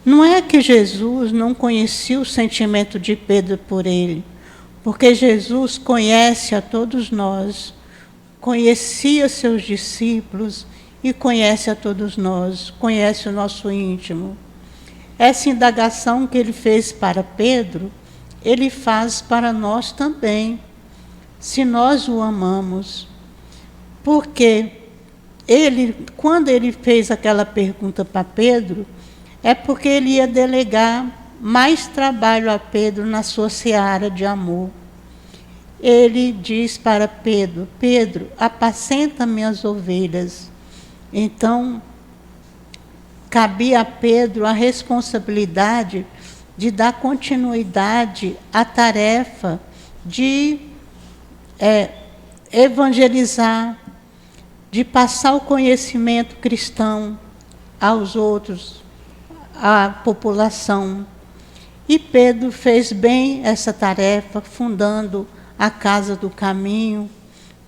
não é que Jesus não conhecia o sentimento de Pedro por ele, porque Jesus conhece a todos nós, conhecia seus discípulos e conhece a todos nós, conhece o nosso íntimo. Essa indagação que ele fez para Pedro, ele faz para nós também, se nós o amamos. Porque quando ele fez aquela pergunta para Pedro, é porque ele ia delegar mais trabalho a Pedro na sua seara de amor. Ele diz para Pedro: Pedro, apacenta minhas ovelhas. Então, cabia a Pedro a responsabilidade de dar continuidade à tarefa de evangelizar, de passar o conhecimento cristão aos outros, à população. E Pedro fez bem essa tarefa, fundando a Casa do Caminho,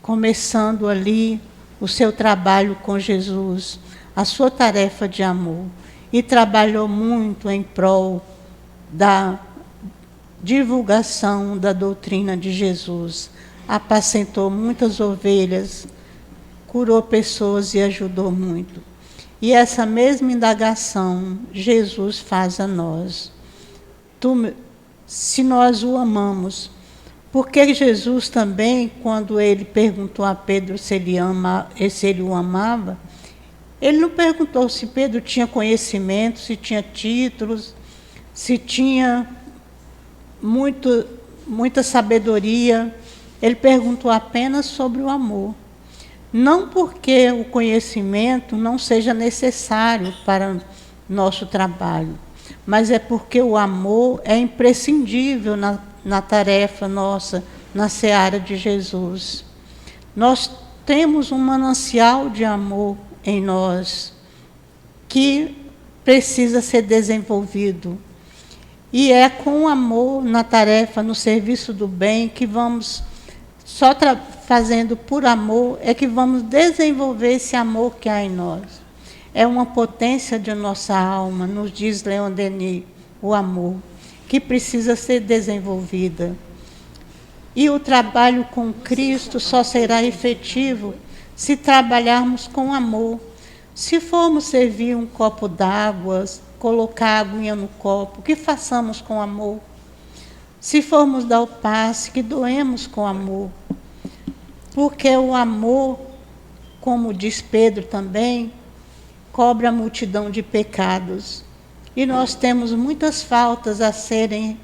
começando ali o seu trabalho com Jesus, a sua tarefa de amor. E trabalhou muito em prol da divulgação da doutrina de Jesus. Apacentou muitas ovelhas, curou pessoas e ajudou muito. E essa mesma indagação Jesus faz a nós. Se nós o amamos, porque Jesus também, quando ele perguntou a Pedro se ele o amava, ele não perguntou se Pedro tinha conhecimento, se tinha títulos, se tinha muita sabedoria. Ele perguntou apenas sobre o amor. Não porque o conhecimento não seja necessário para nosso trabalho, mas é porque o amor é imprescindível na tarefa nossa, na seara de Jesus. Nós temos um manancial de amor em nós que precisa ser desenvolvido. E é com o amor na tarefa, no serviço do bem, que vamos, só fazendo por amor, é que vamos desenvolver esse amor que há em nós. É uma potência de nossa alma, nos diz Leon Denis, o amor, que precisa ser desenvolvida. E o trabalho com Cristo só será efetivo se trabalharmos com amor. Se formos servir um copo d'água, colocar a aguinha no copo, que façamos com amor. Se formos dar o passe, que doemos com amor. Porque o amor, como diz Pedro também, cobre a multidão de pecados. E nós temos muitas faltas a serem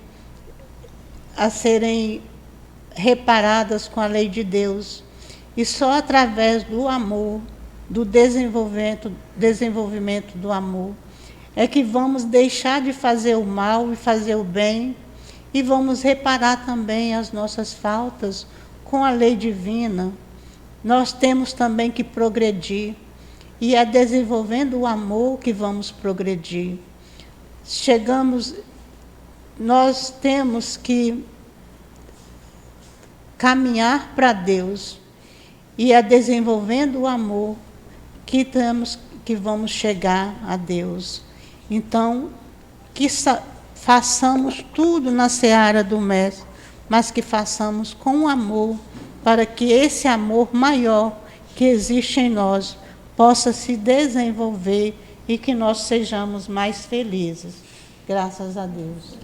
reparadas com a lei de Deus. E só através do amor, do desenvolvimento do amor, é que vamos deixar de fazer o mal e fazer o bem, e vamos reparar também as nossas faltas com a lei divina. Nós temos também que progredir, e é desenvolvendo o amor que vamos progredir. Nós temos que caminhar para Deus, e é desenvolvendo o amor que vamos chegar a Deus. Então, que façamos tudo na seara do Mestre, mas que façamos com amor, para que esse amor maior que existe em nós possa se desenvolver e que nós sejamos mais felizes. Graças a Deus.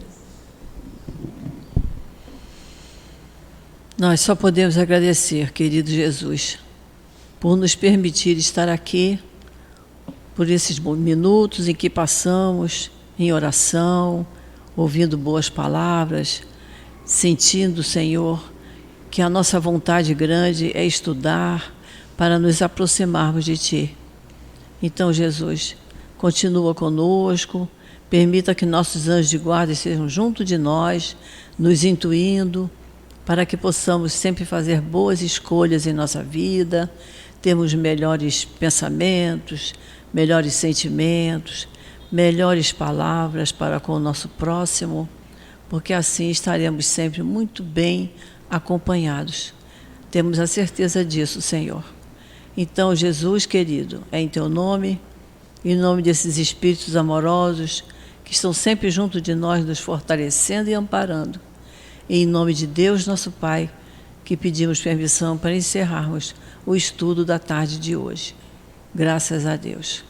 Nós só podemos agradecer, querido Jesus, por nos permitir estar aqui, por esses minutos em que passamos em oração, ouvindo boas palavras, sentindo, Senhor, que a nossa vontade grande é estudar para nos aproximarmos de Ti. Então, Jesus, continua conosco, permita que nossos anjos de guarda estejam junto de nós, nos intuindo, para que possamos sempre fazer boas escolhas em nossa vida, termos melhores pensamentos, melhores sentimentos, melhores palavras para com o nosso próximo, porque assim estaremos sempre muito bem acompanhados. Temos a certeza disso, Senhor. Então, Jesus querido, é em Teu nome, em nome desses espíritos amorosos que estão sempre junto de nós, nos fortalecendo e amparando, E em nome de Deus, nosso Pai, que pedimos permissão para encerrarmos o estudo da tarde de hoje. Graças a Deus.